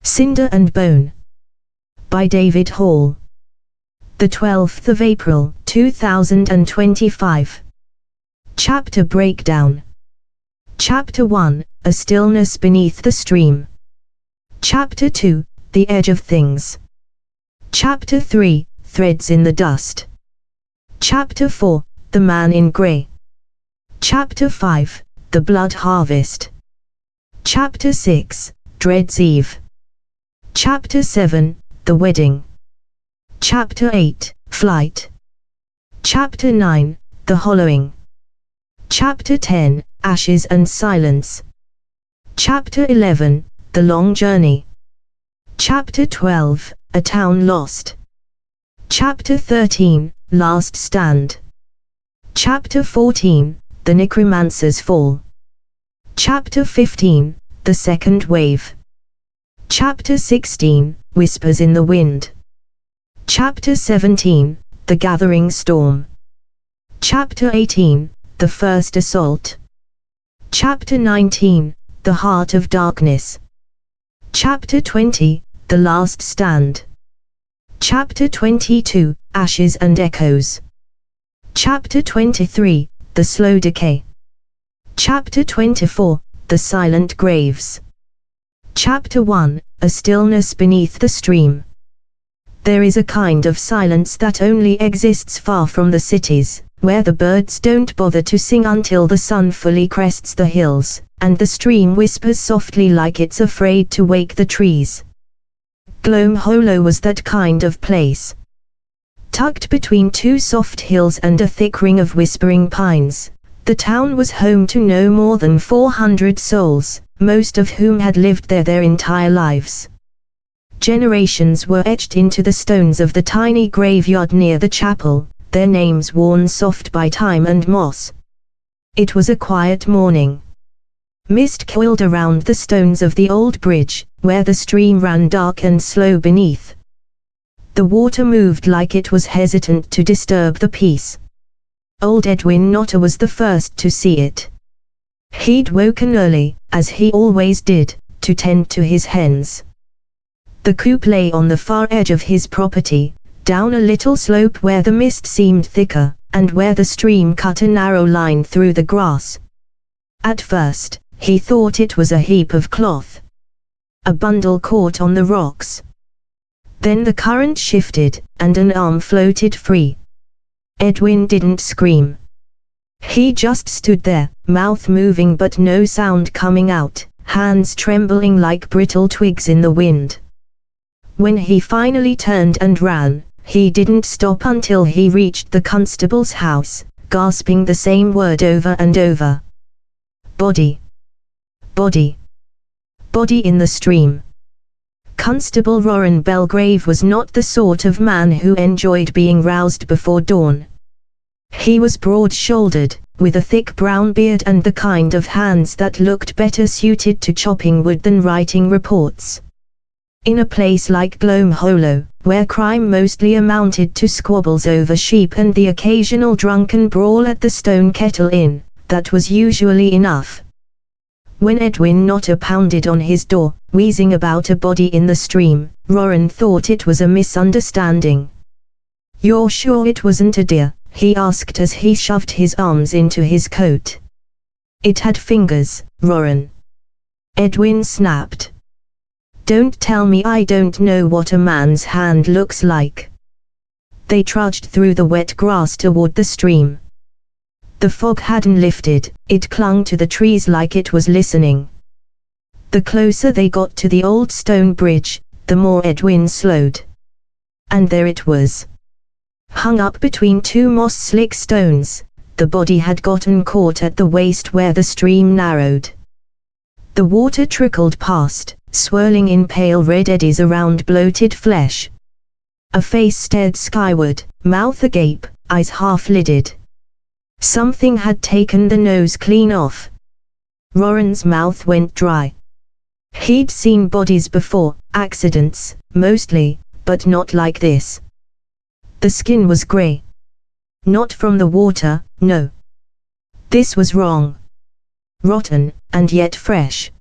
Cinder and Bone by David Hall. The 12th of April, 2025. Chapter Breakdown. Chapter 1, A Stillness Beneath the Stream. Chapter 2, The Edge of Things. Chapter 3, Threads in the Dust. Chapter 4, The Man in Grey. Chapter 5, The Blood Harvest. Chapter 6, Dread's Eve. Chapter 7, The Wedding. Chapter 8, Flight. Chapter 9, The Hollowing. Chapter 10, Ashes and Silence. Chapter 11, The Long Journey. Chapter 12, A Town Lost. Chapter 13, Last Stand. Chapter 14, The Necromancer's Fall. Chapter 15, The Second Wave. Chapter 16, Whispers in the Wind. Chapter 17, The Gathering Storm. Chapter 18, The First Assault. Chapter 19, The Heart of Darkness. Chapter 20, The Last Stand. Chapter 22, Ashes and Echoes. Chapter 23, The Slow Decay. Chapter 24, The Silent Graves. Chapter 1, A Stillness Beneath the Stream. There is a kind of silence that only exists far from the cities, where the birds don't bother to sing until the sun fully crests the hills, and the stream whispers softly like it's afraid to wake the trees. Gloam Hollow was that kind of place. Tucked between two soft hills and a thick ring of whispering pines, the town was home to no more than 400 souls, most of whom had lived there their entire lives. Generations were etched into the stones of the tiny graveyard near the chapel, their names worn soft by time and moss. It was a quiet morning. Mist coiled around the stones of the old bridge, where the stream ran dark and slow beneath. The water moved like it was hesitant to disturb the peace. Old Edwin Notter was the first to see it. He'd woken early, as he always did, to tend to his hens. The coop lay on the far edge of his property, down a little slope where the mist seemed thicker, and where the stream cut a narrow line through the grass. At first, he thought it was a heap of cloth. A bundle caught on the rocks. Then the current shifted, and an arm floated free. Edwin didn't scream. He just stood there, mouth moving but no sound coming out, hands trembling like brittle twigs in the wind. When he finally turned and ran, he didn't stop until he reached the constable's house, gasping the same word over and over. Body. Body. Body in the stream. Constable Roran Belgrave was not the sort of man who enjoyed being roused before dawn. He was broad-shouldered, with a thick brown beard and the kind of hands that looked better suited to chopping wood than writing reports. In a place like Gloam Hollow, where crime mostly amounted to squabbles over sheep and the occasional drunken brawl at the Stone Kettle Inn, that was usually enough. When Edwin Notter pounded on his door, wheezing about a body in the stream, Roran thought it was a misunderstanding. "You're sure it wasn't a deer?" he asked as he shoved his arms into his coat. "It had fingers, Roran." Edwin snapped. "Don't tell me I don't know what a man's hand looks like." They trudged through the wet grass toward the stream. The fog hadn't lifted, it clung to the trees like it was listening. The closer they got to the old stone bridge, the more Edwin slowed. And there it was. Hung up between two moss-slick stones, the body had gotten caught at the waist where the stream narrowed. The water trickled past, swirling in pale red eddies around bloated flesh. A face stared skyward, mouth agape, eyes half-lidded. Something had taken the nose clean off. Roran's mouth went dry. He'd seen bodies before, accidents, mostly, but not like this. The skin was grey. Not from the water, no. This was wrong. Rotten, and yet fresh.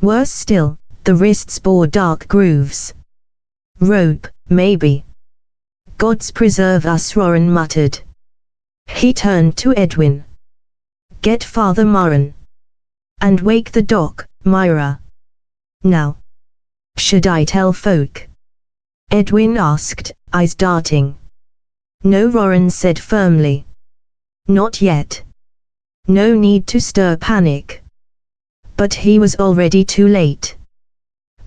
Worse still, The wrists bore dark grooves. Rope, maybe. Gods preserve us, Roran muttered. He turned to Edwin. Get Father Moran. And wake the doc, Myra. Now. Should I tell folk? Edwin asked, eyes darting. No, Roran said firmly. Not yet. No need to stir panic. But he was already too late.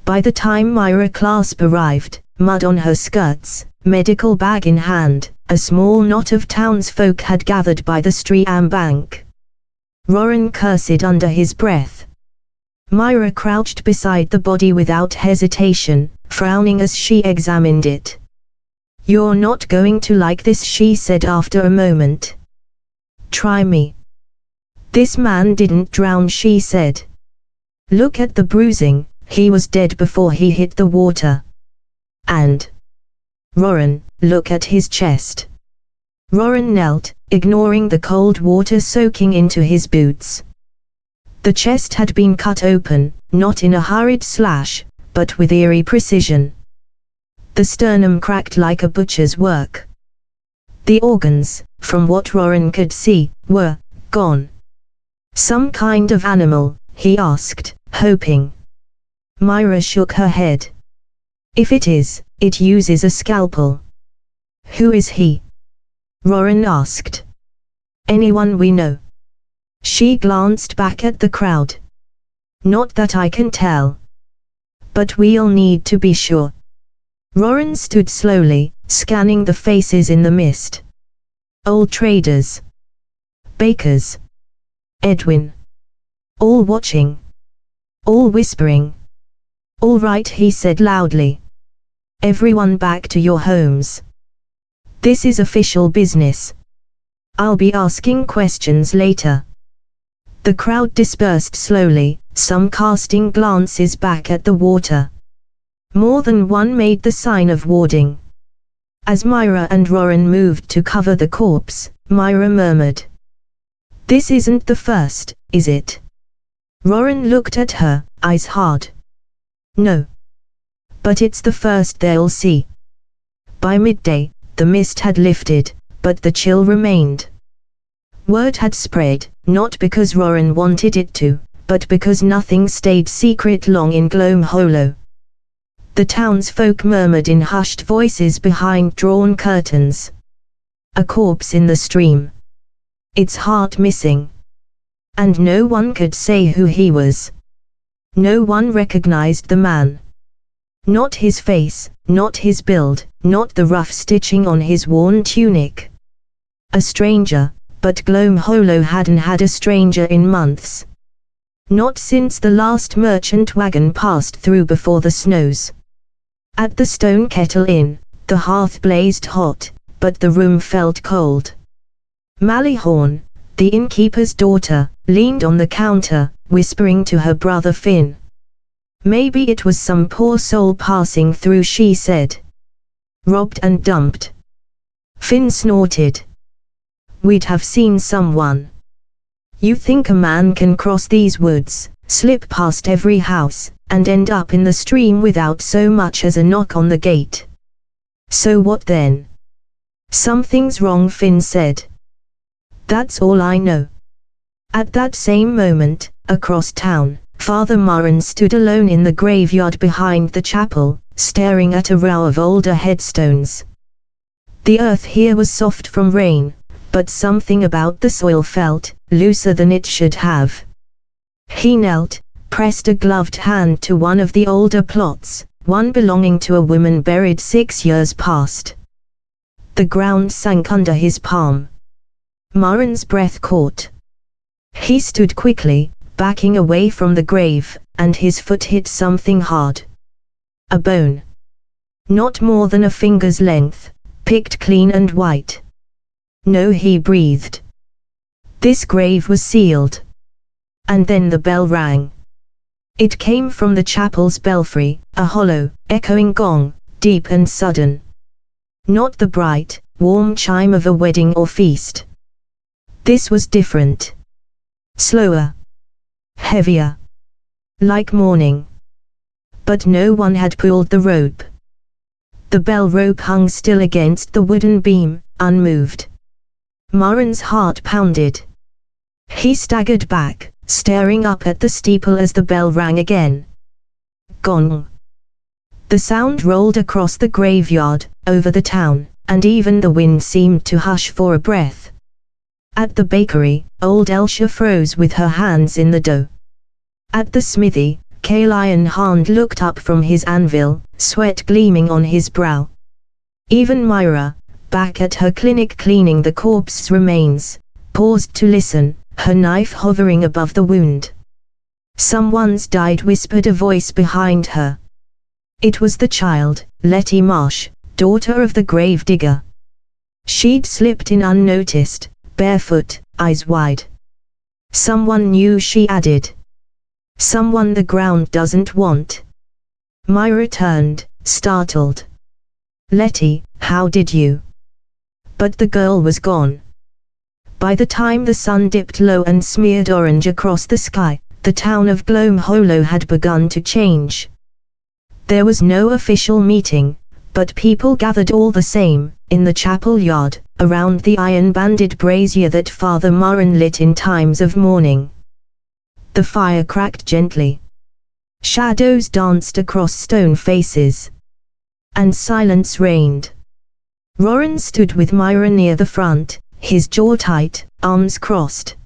By the time Myra Clasp arrived, mud on her skirts, medical bag in hand, a small knot of townsfolk had gathered by the stream bank. Roran cursed under his breath. Myra crouched beside the body without hesitation, frowning as she examined it. You're not going to like this, she said after a moment. Try me. This man didn't drown, she said. Look at the bruising, he was dead before he hit the water. And Roran, look at his chest. Roran knelt, ignoring the cold water soaking into his boots. The chest had been cut open, not in a hurried slash, but with eerie precision. The sternum cracked like a butcher's work. The organs, from what Roran could see, were gone. Some kind of animal, he asked, hoping. Myra shook her head. If it is, it uses a scalpel. Who is he? Roran asked. Anyone we know. She glanced back at the crowd. Not that I can tell. But we'll need to be sure. Roran stood slowly, scanning the faces in the mist. Old traders. Bakers. Edwin. All watching. All whispering. All right, he said loudly. Everyone back to your homes. This is official business. I'll be asking questions later. The crowd dispersed slowly, some casting glances back at the water. More than one made the sign of warding. As Myra and Roran moved to cover the corpse, Myra murmured. This isn't the first, is it? Roran looked at her, eyes hard. No. But it's the first they'll see. By midday, the mist had lifted, but the chill remained. Word had spread, not because Roran wanted it to, but because nothing stayed secret long in Gloam Hollow. The townsfolk murmured in hushed voices behind drawn curtains. A corpse in the stream. Its heart missing. And no one could say who he was. No one recognized the man. Not his face, not his build, not the rough stitching on his worn tunic. A stranger, but Gloam Hollow hadn't had a stranger in months. Not since the last merchant wagon passed through before the snows. At the Stone Kettle Inn, the hearth blazed hot, but the room felt cold. Mallyhorn, the innkeeper's daughter, leaned on the counter, whispering to her brother Finn. Maybe it was some poor soul passing through, she said. Robbed and dumped. Finn snorted. We'd have seen someone. You think a man can cross these woods, slip past every house, and end up in the stream without so much as a knock on the gate? So what then? Something's wrong, Finn said. That's all I know. At that same moment, across town, Father Moran stood alone in the graveyard behind the chapel, staring at a row of older headstones. The earth here was soft from rain, but something about the soil felt looser than it should have. He knelt, pressed a gloved hand to one of the older plots, one belonging to a woman buried 6 years past. The ground sank under his palm. Moran's breath caught. He stood quickly, backing away from the grave, and his foot hit something hard. A bone. Not more than a finger's length, picked clean and white. No, he breathed. This grave was sealed. And then the bell rang. It came from the chapel's belfry, a hollow, echoing gong, deep and sudden. Not the bright, warm chime of a wedding or feast. This was different. Slower. Heavier. Like mourning. but no one had pulled the rope. The bell rope hung still against the wooden beam, unmoved. Morin's heart pounded. He staggered back, staring up at the steeple as the bell rang again. Gong. The sound rolled across the graveyard, over the town, and even the wind seemed to hush for a breath. At the bakery, old Elsha froze with her hands in the dough. At the smithy, Cale Ironhand looked up from his anvil, sweat gleaming on his brow. Even Myra, back at her clinic cleaning the corpse's remains, paused to listen, her knife hovering above the wound. "Someone's died," whispered a voice behind her. It was the child, Letty Marsh, daughter of the grave digger. She'd slipped in unnoticed, barefoot, eyes wide. "Someone new," she added. "Someone the ground doesn't want." Myra turned, startled. "Letty, how did you?" But the girl was gone. By the time the sun dipped low and smeared orange across the sky, the town of Gloam Hollow had begun to change. There was no official meeting, but people gathered all the same, in the chapel yard, around the iron-banded brazier that Father Morin lit in times of mourning. The fire cracked gently. Shadows danced across stone faces. And silence reigned. Roran stood with Myra near the front, his jaw tight, arms crossed.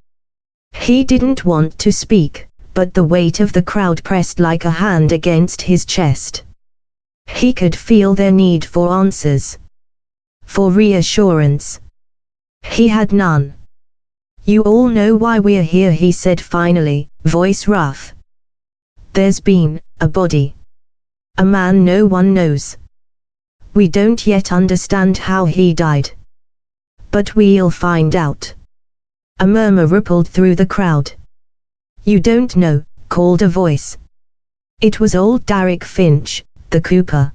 He didn't want to speak, but the weight of the crowd pressed like a hand against his chest. He could feel their need for answers. For reassurance. He had none. "You all know why we're here," he said finally, voice rough. "There's been a body. A man no one knows. We don't yet understand how he died. But we'll find out." A murmur rippled through the crowd. "You don't know," called a voice. It was old Derek Finch, the cooper.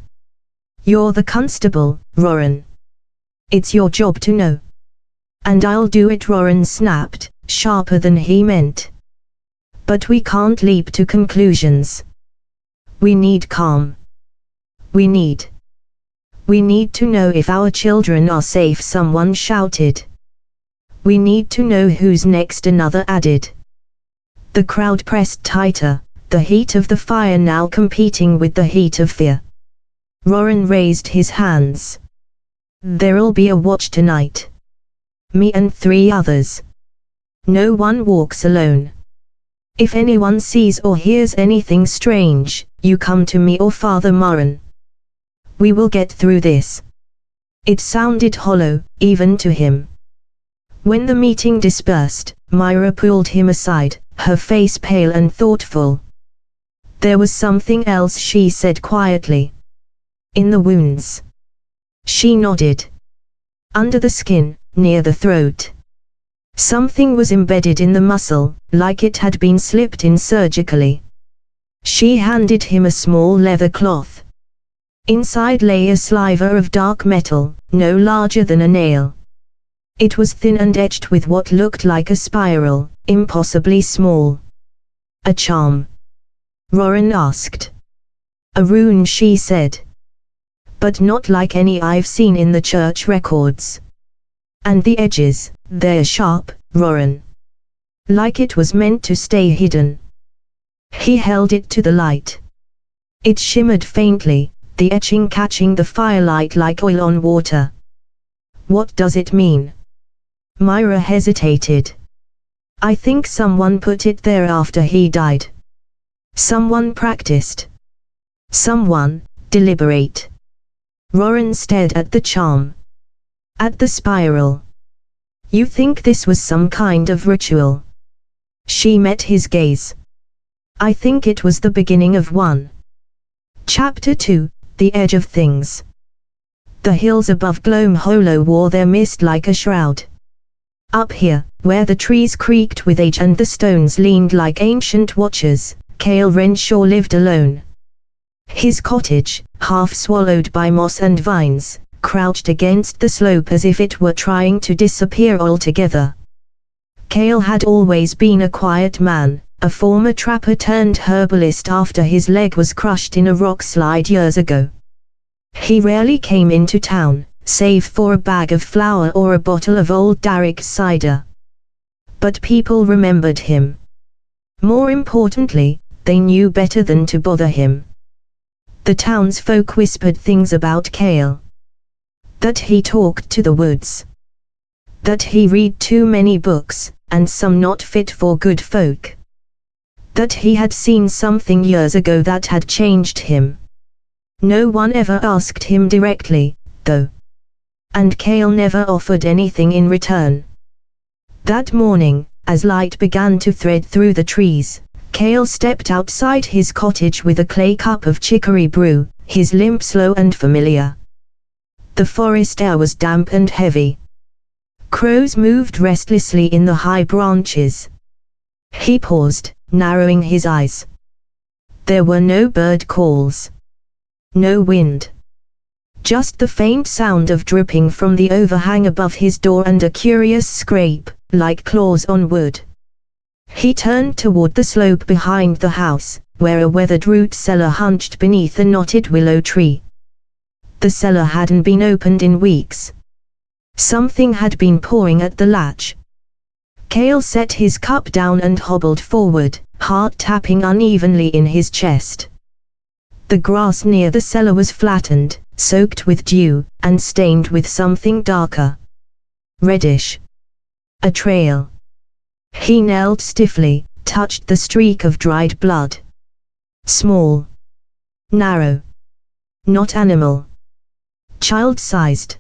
"You're the constable, Roran. It's your job to know." "And I'll do it," Roran snapped, sharper than he meant. "But we can't leap to conclusions. We need calm. We need to know if our children are safe," someone shouted. "We need to know who's next," another added. The crowd pressed tighter, the heat of the fire now competing with the heat of fear. Roran raised his hands. "There'll be a watch tonight. Me and 3 others. No one walks alone. If anyone sees or hears anything strange, you come to me or Father Morin. We will get through this." It sounded hollow, even to him. When the meeting dispersed, Myra pulled him aside, her face pale and thoughtful. "There was something else," she said quietly. "In the wounds." She nodded. "Under the skin, near the throat. Something was embedded in the muscle, like it had been slipped in surgically." She handed him a small leather cloth. Inside lay a sliver of dark metal, no larger than a nail. It was thin and etched with what looked like a spiral, impossibly small. "A charm?" Roran asked. "A rune," she said. "But not like any I've seen in the church records. And the edges, they're sharp, Roran. Like it was meant to stay hidden." He held it to the light. It shimmered faintly, the etching catching the firelight like oil on water. "What does it mean?" Myra hesitated. "I think someone put it there after he died. Someone practiced. Someone, deliberate." Roran stared at the charm. At the spiral. "You think this was some kind of ritual?" She met his gaze. "I think it was the beginning of one." Chapter 2, The Edge of Things. The hills above Gloam Hollow wore their mist like a shroud. Up here, where the trees creaked with age and the stones leaned like ancient watchers, Cale Renshaw lived alone. His cottage, half swallowed by moss and vines, crouched against the slope as if it were trying to disappear altogether. Cale had always been a quiet man, a former trapper turned herbalist after his leg was crushed in a rock slide years ago. He rarely came into town, save for a bag of flour or a bottle of old Darrick cider. But people remembered him. More importantly, they knew better than to bother him. The townsfolk whispered things about Cale. That he talked to the woods. That he read too many books, and some not fit for good folk. That he had seen something years ago that had changed him. No one ever asked him directly, though. And Cale never offered anything in return. That morning, as light began to thread through the trees, Cale stepped outside his cottage with a clay cup of chicory brew, his limp slow and familiar. The forest air was damp and heavy. Crows moved restlessly in the high branches. He paused, narrowing his eyes. There were no bird calls. No wind. Just the faint sound of dripping from the overhang above his door and a curious scrape, like claws on wood. He turned toward the slope behind the house, where a weathered root cellar hunched beneath a knotted willow tree. The cellar hadn't been opened in weeks. Something had been pawing at the latch. Cale set his cup down and hobbled forward, heart tapping unevenly in his chest. The grass near the cellar was flattened, soaked with dew, and stained with something darker. Reddish. A trail. He knelt stiffly, touched the streak of dried blood. Small. Narrow. Not animal. Child-sized.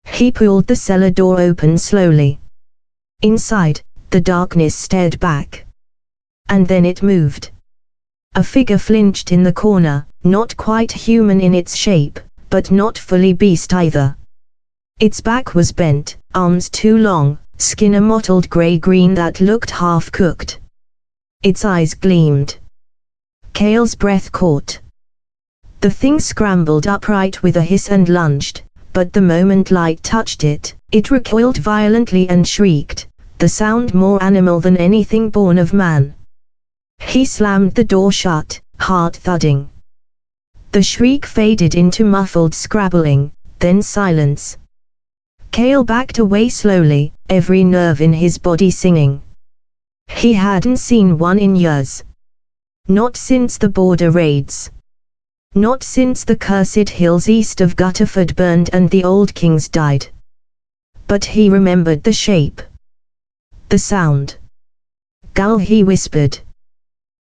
He pulled the cellar door open slowly. Inside, the darkness stared back. And then it moved. A figure flinched in the corner, not quite human in its shape, but not fully beast either. Its back was bent, arms too long, skin a mottled grey-green that looked half-cooked. Its eyes gleamed. Cale's breath caught. The thing scrambled upright with a hiss and lunged, but the moment light touched it, it recoiled violently and shrieked, the sound more animal than anything born of man. He slammed the door shut, heart thudding. The shriek faded into muffled scrabbling, then silence. Cale backed away slowly, every nerve in his body singing. He hadn't seen one in years. Not since the border raids. Not since the cursed hills east of Gutterford burned and the old kings died. But he remembered the shape. The sound. Gull, he whispered.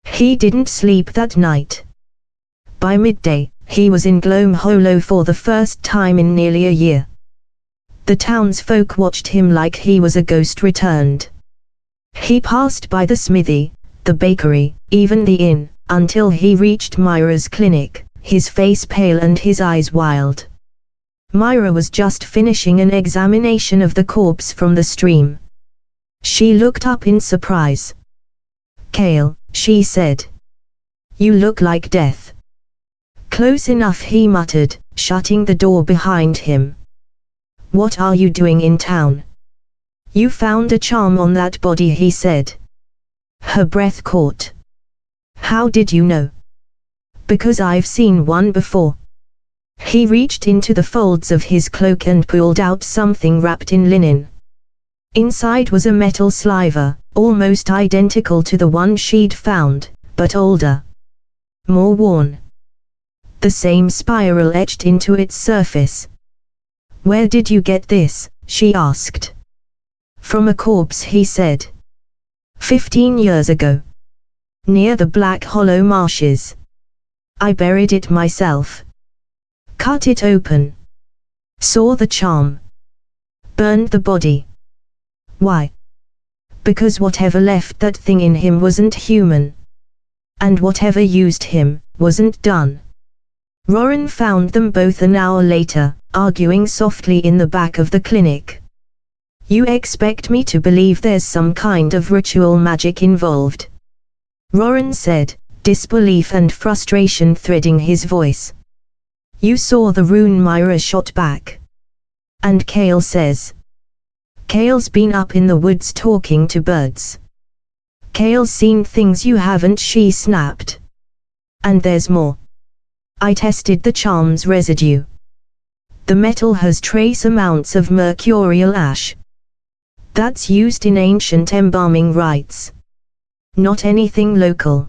He didn't sleep that night. By midday, he was in Gloam Hollow for the first time in nearly a year. The townsfolk watched him like he was a ghost returned. He passed by the smithy, the bakery, even the inn, until he reached Myra's clinic, his face pale and his eyes wild. Myra was just finishing an examination of the corpse from the stream. She looked up in surprise. "Cale," she said. "You look like death." "Close enough," he muttered, shutting the door behind him. "What are you doing in town?" "You found a charm on that body," he said. Her breath caught. "How did you know?" "Because I've seen one before." He reached into the folds of his cloak and pulled out something wrapped in linen. Inside was a metal sliver, almost identical to the one she'd found, but older. More worn. The same spiral etched into its surface. "Where did you get this?" she asked. "From a corpse," he said. 15 years ago. Near the Black Hollow marshes. I buried it myself. Cut it open. Saw the charm. Burned the body. Why? Because whatever left that thing in him wasn't human. And whatever used him, wasn't done. Roran found them both an hour later, arguing softly in the back of the clinic. "You expect me to believe there's some kind of ritual magic involved?" Roran said, disbelief and frustration threading his voice. "You saw the rune," Myra shot back. "And Cale says." "Cale's been up in the woods talking to birds." Kale's seen things you haven't, she snapped. And there's more. I tested the charm's residue. The metal has trace amounts of mercurial ash. That's used in ancient embalming rites. Not anything local.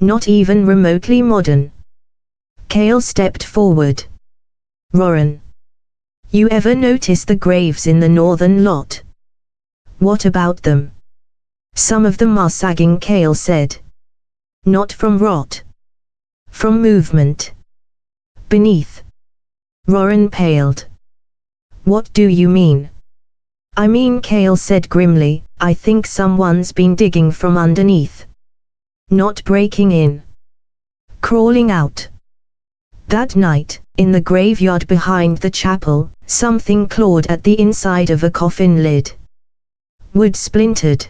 Not even remotely modern. Kale stepped forward. Roran. You ever notice the graves in the northern lot? What about them? Some of them are sagging, Kale said. Not from rot. From movement. Beneath. Roran paled. What do you mean? I mean, Kale said grimly, I think someone's been digging from underneath. Not breaking in. Crawling out. That night, in the graveyard behind the chapel, something clawed at the inside of a coffin lid. Wood splintered.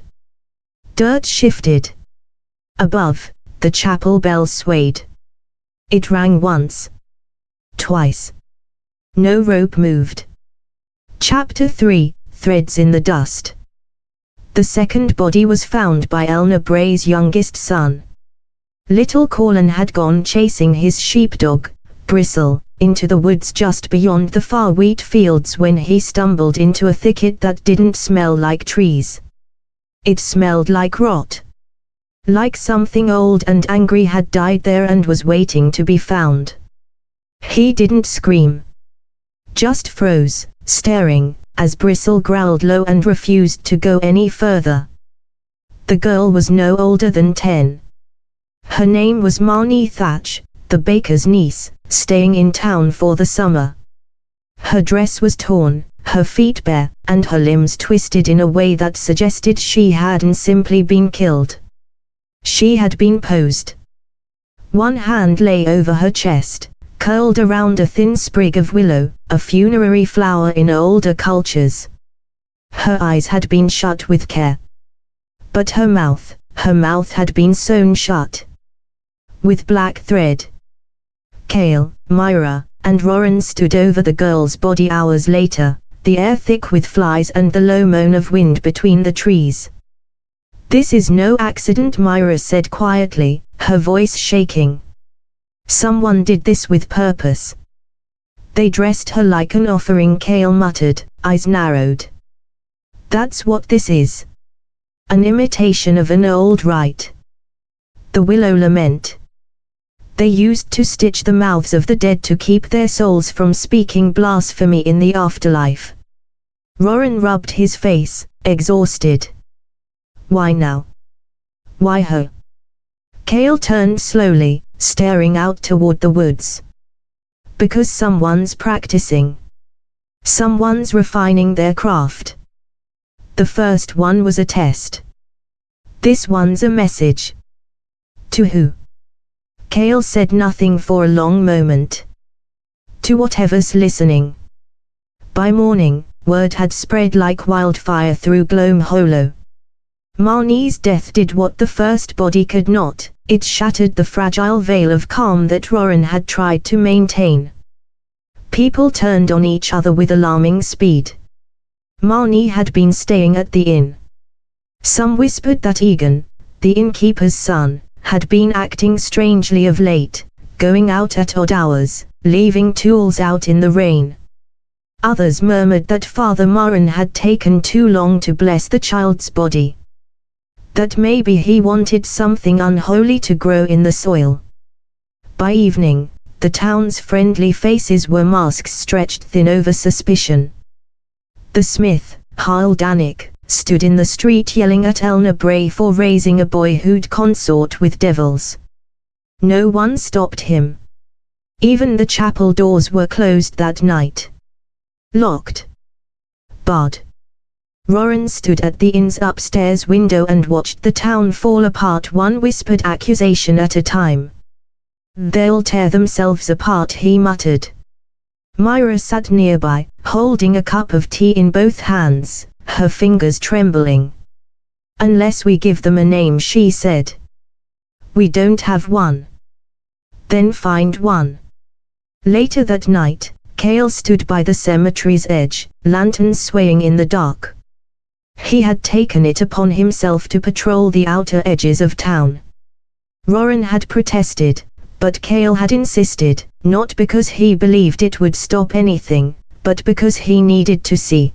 Dirt shifted. Above, the chapel bell swayed. It rang once. Twice. No rope moved. Chapter 3, Threads in the Dust. The second body was found by Elna Bray's youngest son. Little Corlin had gone chasing his sheepdog, Bristle, into the woods just beyond the far wheat fields when he stumbled into a thicket that didn't smell like trees. It smelled like rot. Like something old and angry had died there and was waiting to be found. He didn't scream. Just froze, staring, as Bristle growled low and refused to go any further. The girl was no older than 10. Her name was Marnie Thatch, the baker's niece, staying in town for the summer. Her dress was torn, her feet bare, and her limbs twisted in a way that suggested she hadn't simply been killed. She had been posed. One hand lay over her chest, curled around a thin sprig of willow, a funerary flower in older cultures. Her eyes had been shut with care. But her mouth had been sewn shut. With black thread. Kale, Myra, and Roran stood over the girl's body hours later, the air thick with flies and the low moan of wind between the trees. This is no accident, Myra said quietly, her voice shaking. Someone did this with purpose. They dressed her like an offering, Kale muttered, eyes narrowed. That's what this is. An imitation of an old rite. The Willow Lament. They used to stitch the mouths of the dead to keep their souls from speaking blasphemy in the afterlife. Roran rubbed his face, exhausted. Why now? Why her? Kale turned slowly, staring out toward the woods. Because someone's practicing. Someone's refining their craft. The first one was a test. This one's a message. To who? Kale said nothing for a long moment. To whatever's listening. By morning, word had spread like wildfire through Gloam Hollow. Marnie's death did what the first body could not, it shattered the fragile veil of calm that Roran had tried to maintain. People turned on each other with alarming speed. Marnie had been staying at the inn. Some whispered that Egan, the innkeeper's son, had been acting strangely of late, going out at odd hours, leaving tools out in the rain. Others murmured that Father Moran had taken too long to bless the child's body. That maybe he wanted something unholy to grow in the soil. By evening, the town's friendly faces were masks stretched thin over suspicion. The smith, Hyle Danik, stood in the street yelling at Elna Bray for raising a boy who'd consort with devils. No one stopped him. Even the chapel doors were closed that night. Locked. Barred. Roran stood at the inn's upstairs window and watched the town fall apart, one whispered accusation at a time. They'll tear themselves apart, he muttered. Myra sat nearby, holding a cup of tea in both hands, her fingers trembling. Unless we give them a name, she said. We don't have one. Then find one. Later that night, Kale stood by the cemetery's edge, lanterns swaying in the dark. He had taken it upon himself to patrol the outer edges of town. Roran had protested, but Cale had insisted, not because he believed it would stop anything, but because he needed to see.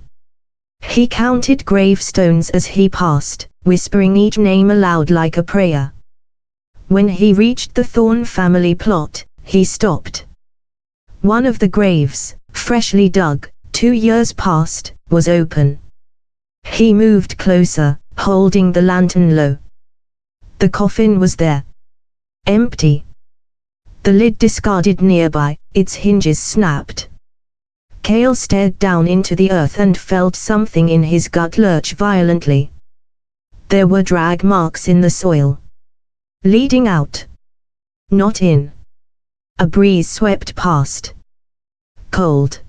He counted gravestones as he passed, whispering each name aloud like a prayer. When he reached the Thorn family plot, he stopped. One of the graves, freshly dug, 2 years past, was open. He moved closer, holding the lantern low. The coffin was there. Empty. The lid discarded nearby, its hinges snapped. Cale stared down into the earth and felt something in his gut lurch violently. There were drag marks in the soil. Leading out. Not in. A breeze swept past. Cold.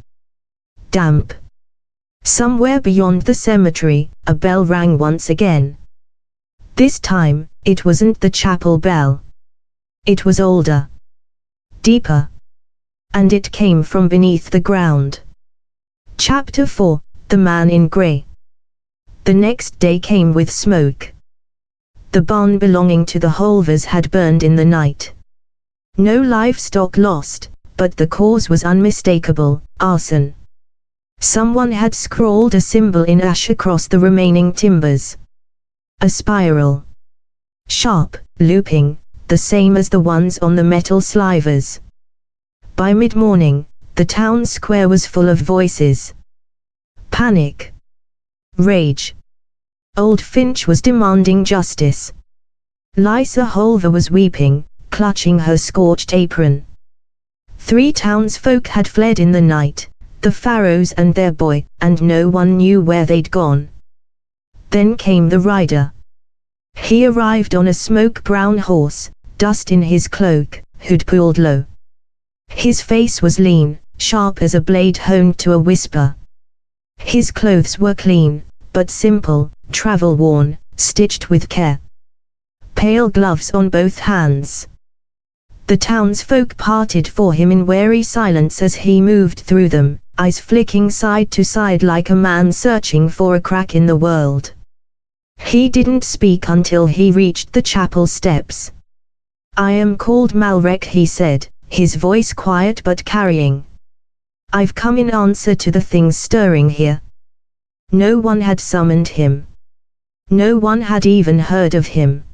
Damp. Somewhere beyond the cemetery, a bell rang once again. This time, it wasn't the chapel bell. It was older. Deeper. And it came from beneath the ground. Chapter 4, The Man in Grey. The next day came with smoke. The barn belonging to the Holvers had burned in the night. No livestock lost, but the cause was unmistakable: arson. Someone had scrawled a symbol in ash across the remaining timbers. A spiral. Sharp, looping, the same as the ones on the metal slivers. By mid-morning, the town square was full of voices. Panic. Rage. Old Finch was demanding justice. Lysa Holver was weeping, clutching her scorched apron. 3 townsfolk had fled in the night, the Farrows and their boy, and no one knew where they'd gone. Then came the rider. He arrived on a smoke-brown horse, dust in his cloak, hood pulled low. His face was lean, sharp as a blade honed to a whisper. His clothes were clean, but simple, travel-worn, stitched with care. Pale gloves on both hands. The townsfolk parted for him in wary silence as he moved through them, eyes flicking side to side like a man searching for a crack in the world. He didn't speak until he reached the chapel steps. "I am called Malrek," he said, his voice quiet but carrying. "I've come in answer to the things stirring here." No one had summoned him. No one had even heard of him.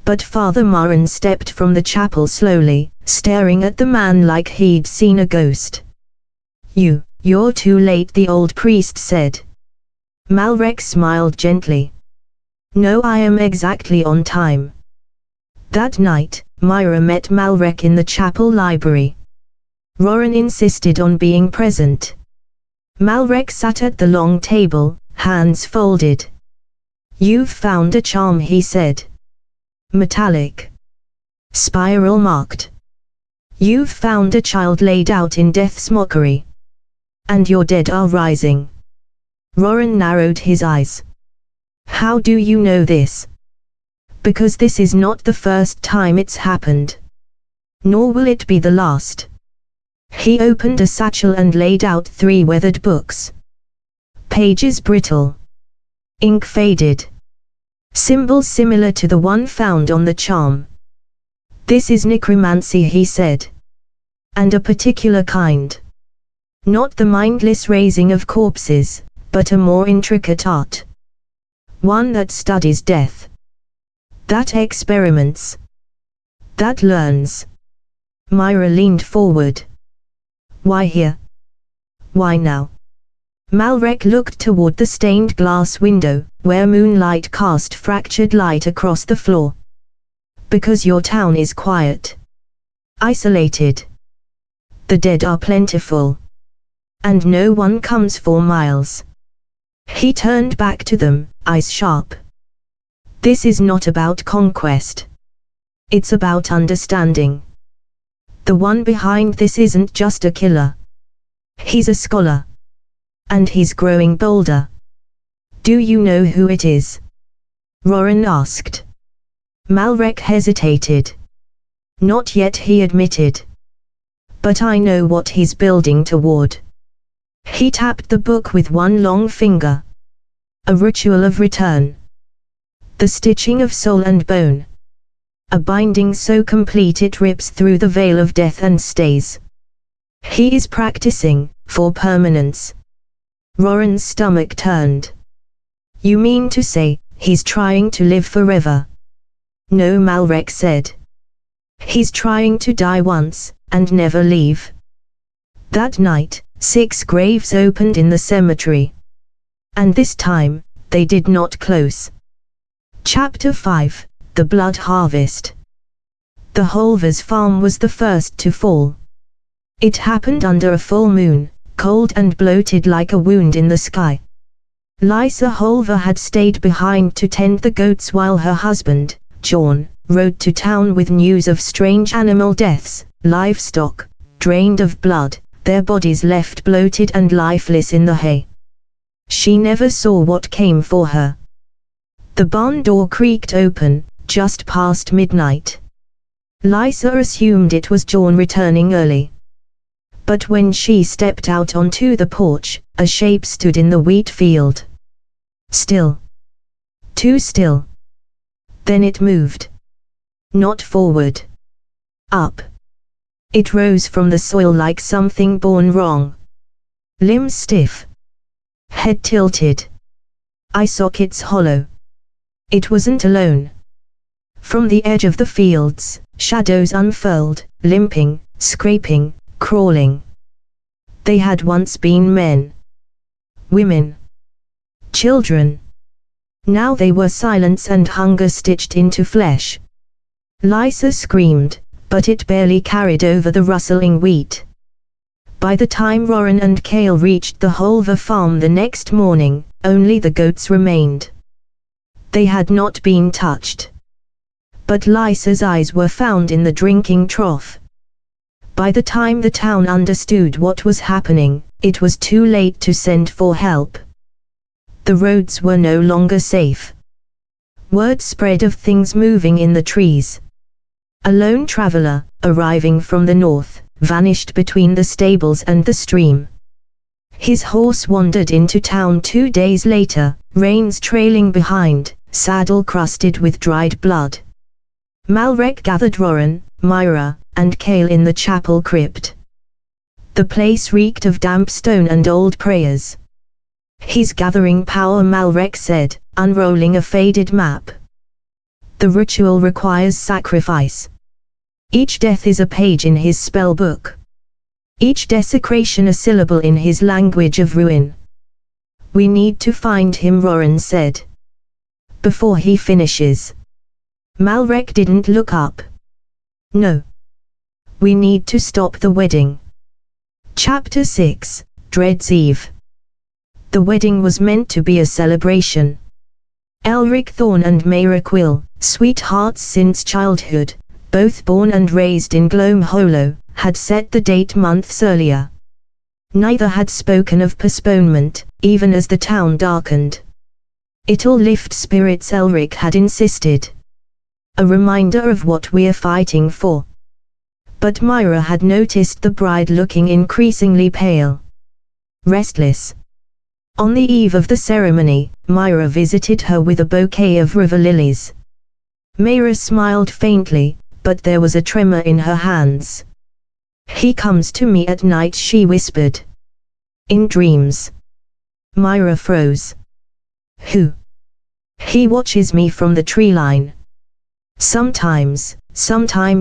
But Father Moran stepped from the chapel slowly, staring at the man like he'd seen a ghost. You're too late," the old priest said. Malrek smiled gently. "No, I am exactly on time." That night, Myra met Malrek in the chapel library. Roran insisted on being present. Malrek sat at the long table, hands folded. "You've found a charm," he said. "Metallic. Spiral marked. You've found a child laid out in death's mockery. And your dead are rising." Roran narrowed his eyes. "How do you know this?" "Because this is not the first time it's happened. Nor will it be the last." He opened a satchel and laid out 3 weathered books. Pages brittle. Ink faded. Symbols similar to the one found on the charm. "This is necromancy," he said. "And a particular kind. Not the mindless raising of corpses, but a more intricate art. One that studies death. That experiments. That learns." Myra leaned forward. "Why here? Why now?" Malrek looked toward the stained glass window, where moonlight cast fractured light across the floor. "Because your town is quiet. Isolated. The dead are plentiful. And no one comes for miles." He turned back to them, eyes sharp. "This is not about conquest. It's about understanding. The one behind this isn't just a killer. He's a scholar. And he's growing bolder." "Do you know who it is?" Roran asked. Malrek hesitated. "Not yet," he admitted. "But I know what he's building toward." He tapped the book with one long finger. A ritual of return. The stitching of soul and bone. A binding so complete it rips through the veil of death and stays. He is practicing, for permanence. Roran's stomach turned. You mean to say, he's trying to live forever? No, Malrek said. He's trying to die once, and never leave. That night, 6 graves opened in the cemetery. And this time, they did not close. Chapter 5, The Blood Harvest. The Holver's farm was the first to fall. It happened under a full moon, cold and bloated like a wound in the sky. Lysa Holver had stayed behind to tend the goats while her husband, John, rode to town with news of strange animal deaths, livestock, drained of blood, their bodies left bloated and lifeless in the hay. She never saw what came for her. The barn door creaked open, just past midnight. Lysa assumed it was John returning early. But when she stepped out onto the porch, a shape stood in the wheat field. Still. Too still. Then it moved. Not forward. Up. It rose from the soil like something born wrong. Limbs stiff. Head tilted. Eye sockets hollow. It wasn't alone. From the edge of the fields, shadows unfurled, limping, scraping, crawling. They had once been men. Women. Children. Now they were silence and hunger stitched into flesh. Lysa screamed, but it barely carried over the rustling wheat. By the time Roran and Kale reached the Holver farm the next morning, only the goats remained. They had not been touched. But Lysa's eyes were found in the drinking trough. By the time the town understood what was happening, it was too late to send for help. The roads were no longer safe. Word spread of things moving in the trees. A lone traveler, arriving from the north, vanished between the stables and the stream. His horse wandered into town 2 days later, reins trailing behind, saddle crusted with dried blood. Malrek gathered Roran, Myra, and Kale in the chapel crypt. The place reeked of damp stone and old prayers. He's gathering power, Malrek said, unrolling a faded map. The ritual requires sacrifice. Each death is a page in his spell book. Each desecration a syllable in his language of ruin. We need to find him, Roran said. Before he finishes. Malrek didn't look up. No. We need to stop the wedding. Chapter 6, Dread's Eve. The wedding was meant to be a celebration. Elric Thorn and Mayra Quill, sweethearts since childhood, both born and raised in Gloam Hollow, had set the date months earlier. Neither had spoken of postponement, even as the town darkened. It'll lift spirits, Elric had insisted. A reminder of what we're fighting for. But Myra had noticed the bride looking increasingly pale. Restless. On the eve of the ceremony, Myra visited her with a bouquet of river lilies. Mayra smiled faintly, but there was a tremor in her hands. He comes to me at night, she whispered. In dreams. Myra froze. Who? He watches me from the tree line. Sometimes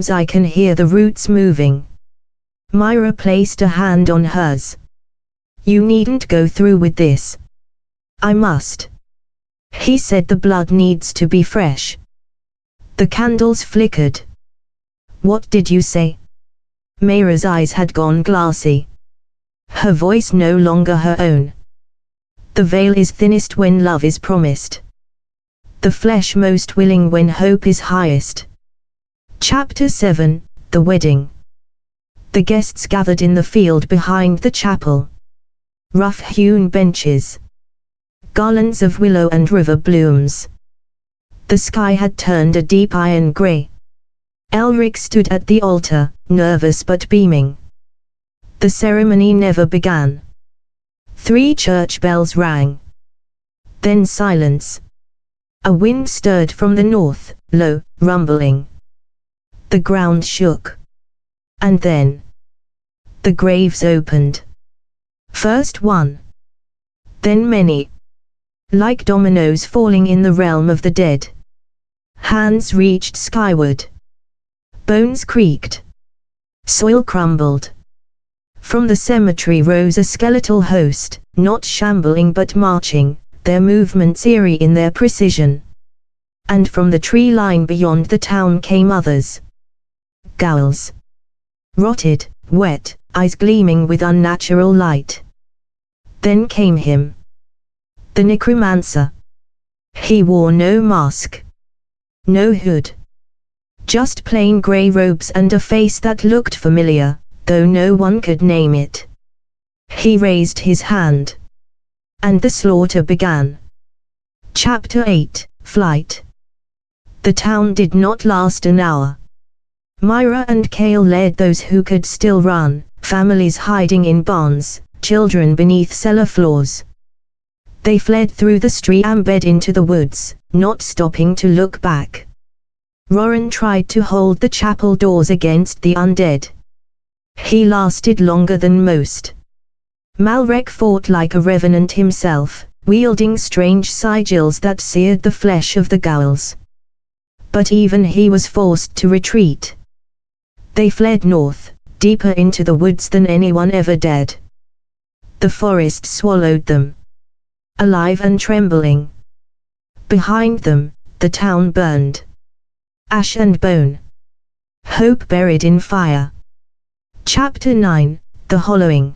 I can hear the roots moving. Myra placed a hand on hers. You needn't go through with this. I must. He said the blood needs to be fresh. The candles flickered. What did you say? Mayra's eyes had gone glassy. Her voice no longer her own. The veil is thinnest when love is promised. The flesh most willing when hope is highest. Chapter 7, The Wedding. The guests gathered in the field behind the chapel. Rough-hewn benches. Garlands of willow and river blooms. The sky had turned a deep iron grey. Elric stood at the altar, nervous but beaming. The ceremony never began. 3 church bells rang. Then silence. A wind stirred from the north, low, rumbling. The ground shook. And then the graves opened. First one. Then many. Like dominoes falling in the realm of the dead. Hands reached skyward. Bones creaked. Soil crumbled. From the cemetery rose a skeletal host, not shambling but marching, their movements eerie in their precision. And from the tree line beyond the town came others. Ghouls. Rotted, wet, eyes gleaming with unnatural light. Then came him. The Necromancer. He wore no mask. No hood. Just plain grey robes and a face that looked familiar, though no one could name it. He raised his hand. And the slaughter began. Chapter 8, Flight. The town did not last an hour. Myra and Kale led those who could still run, families hiding in barns, children beneath cellar floors. They fled through the street and bed into the woods, not stopping to look back. Roran tried to hold the chapel doors against the undead. He lasted longer than most. Malrek fought like a revenant himself, wielding strange sigils that seared the flesh of the ghouls. But even he was forced to retreat. They fled north, deeper into the woods than anyone ever dared. The forest swallowed them. Alive and trembling. Behind them, the town burned. Ash and bone. Hope buried in fire. Chapter 9, The Hollowing.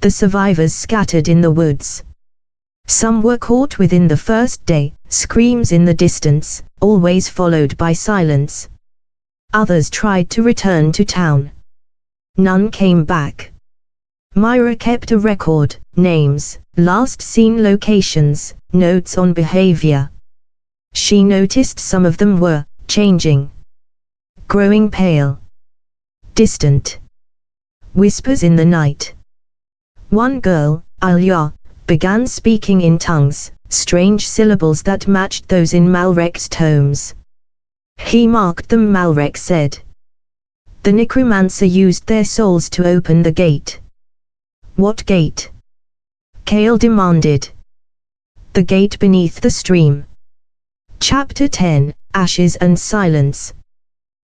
The survivors scattered in the woods. Some were caught within the first day, screams in the distance, always followed by silence. Others tried to return to town. None came back. Myra kept a record, names, last seen locations, notes on behavior. She noticed some of them were changing. Growing pale. Distant. Whispers in the night. One girl, Alya, began speaking in tongues, strange syllables that matched those in Malrek's tomes. He marked them, Malrek said. The Necromancer used their souls to open the gate. What gate? Kale demanded. The gate beneath the stream. Chapter 10, Ashes and Silence.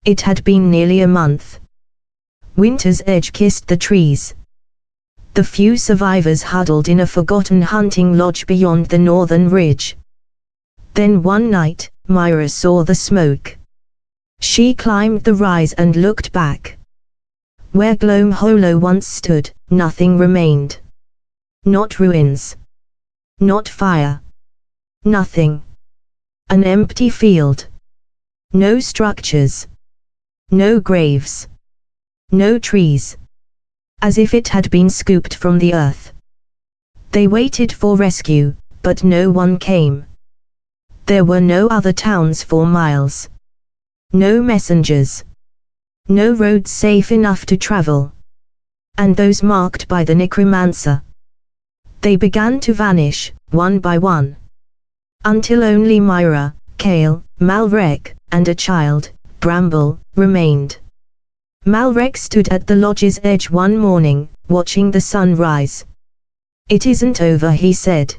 It had been nearly a month. Winter's edge kissed the trees. The few survivors huddled in a forgotten hunting lodge beyond the northern ridge. Then one night, Myra saw the smoke. She climbed the rise and looked back. Where Gloam Hollow once stood, nothing remained. Not ruins. Not fire. Nothing. An empty field. No structures. No graves. No trees. As if it had been scooped from the earth. They waited for rescue, but no one came. There were no other towns for miles. No messengers. No roads safe enough to travel. And those marked by the Necromancer. They began to vanish, one by one. Until only Myra, Kale, Malrek, and a child, Bramble, remained. Malrek stood at the lodge's edge one morning, watching the sun rise. It isn't over, he said.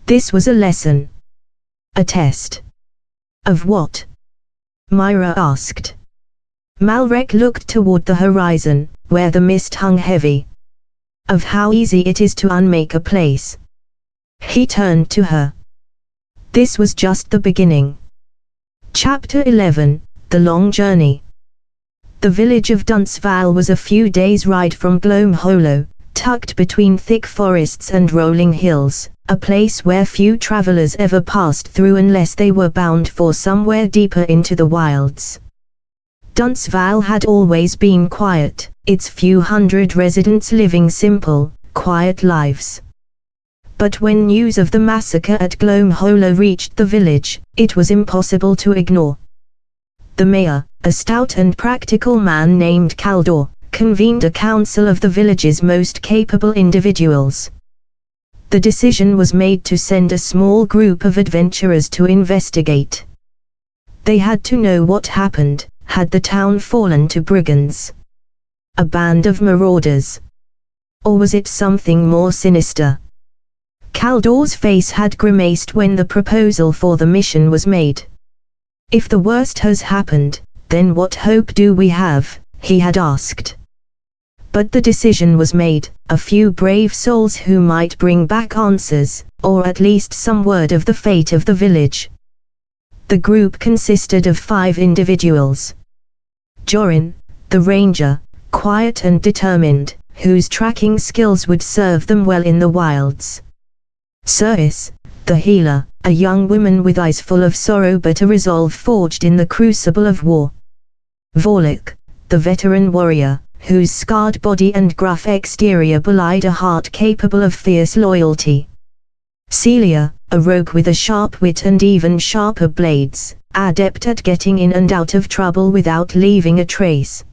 This was a lesson. A test. Of what? Myra asked. Malrek looked toward the horizon, where the mist hung heavy. Of how easy it is to unmake a place. He turned to her. This was just the beginning. Chapter 11, The Long Journey. The village of Duntsval was a few days' ride from Gloam Hollow, tucked between thick forests and rolling hills, a place where few travelers ever passed through unless they were bound for somewhere deeper into the wilds. Duntsval had always been quiet, its few hundred residents living simple, quiet lives. But when news of the massacre at Gloam Hollow reached the village, it was impossible to ignore. The mayor, a stout and practical man named Kaldor, convened a council of the village's most capable individuals. The decision was made to send a small group of adventurers to investigate. They had to know what happened. Had the town fallen to brigands? A band of marauders? Or was it something more sinister? Caldor's face had grimaced when the proposal for the mission was made. If the worst has happened, then what hope do we have? He had asked. But the decision was made, a few brave souls who might bring back answers, or at least some word of the fate of the village. The group consisted of 5 individuals. Jorin, the ranger, quiet and determined, whose tracking skills would serve them well in the wilds. Circe, the healer, a young woman with eyes full of sorrow but a resolve forged in the crucible of war. Vorlok, the veteran warrior, whose scarred body and gruff exterior belied a heart capable of fierce loyalty. Celia, a rogue with a sharp wit and even sharper blades, adept at getting in and out of trouble without leaving a trace.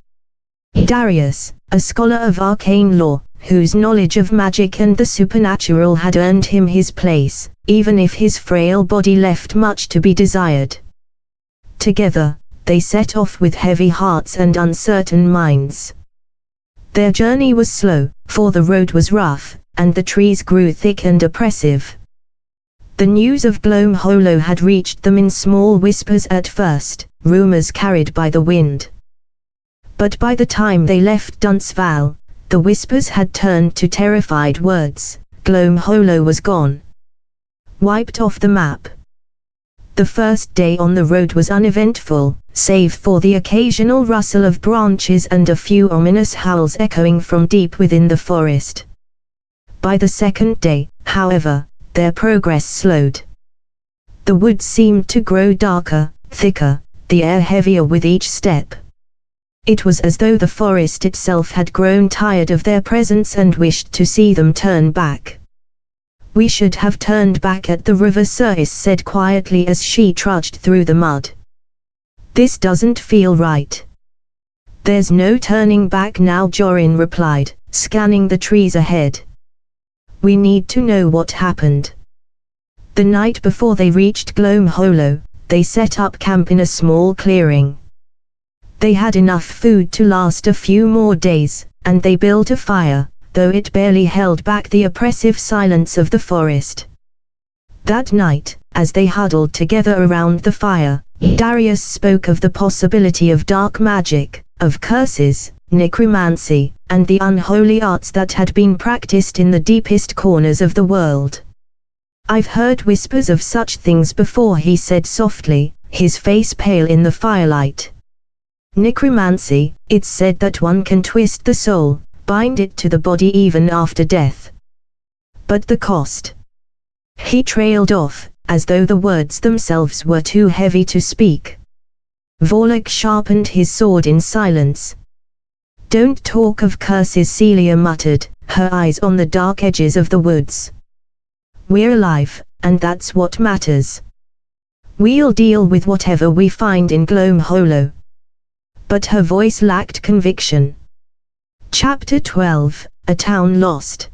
Darius, a scholar of arcane lore, whose knowledge of magic and the supernatural had earned him his place, even if his frail body left much to be desired. Together, they set off with heavy hearts and uncertain minds. Their journey was slow, for the road was rough, and the trees grew thick and oppressive. The news of Gloam Hollow had reached them in small whispers at first, rumors carried by the wind. But by the time they left Duntsval, the whispers had turned to terrified words. Gloam Hollow was gone. Wiped off the map. The first day on the road was uneventful, save for the occasional rustle of branches and a few ominous howls echoing from deep within the forest. By the second day, however, their progress slowed. The woods seemed to grow darker, thicker, the air heavier with each step. It was as though the forest itself had grown tired of their presence and wished to see them turn back. "We should have turned back at the river," Circe said quietly as she trudged through the mud. "This doesn't feel right." "There's no turning back now," Jorin replied, scanning the trees ahead. "We need to know what happened." The night before they reached Gloam Hollow, they set up camp in a small clearing. They had enough food to last a few more days, and they built a fire, though it barely held back the oppressive silence of the forest. That night, as they huddled together around the fire, Darius spoke of the possibility of dark magic, of curses, necromancy, and the unholy arts that had been practiced in the deepest corners of the world. "I've heard whispers of such things before," he said softly, his face pale in the firelight. "Necromancy, it's said that one can twist the soul, bind it to the body even after death. But the cost." He trailed off, as though the words themselves were too heavy to speak. Vorlok sharpened his sword in silence. "Don't talk of curses," Celia muttered, her eyes on the dark edges of the woods. "We're alive, and that's what matters. We'll deal with whatever we find in Gloam Hollow." But her voice lacked conviction. Chapter 12, A Town Lost.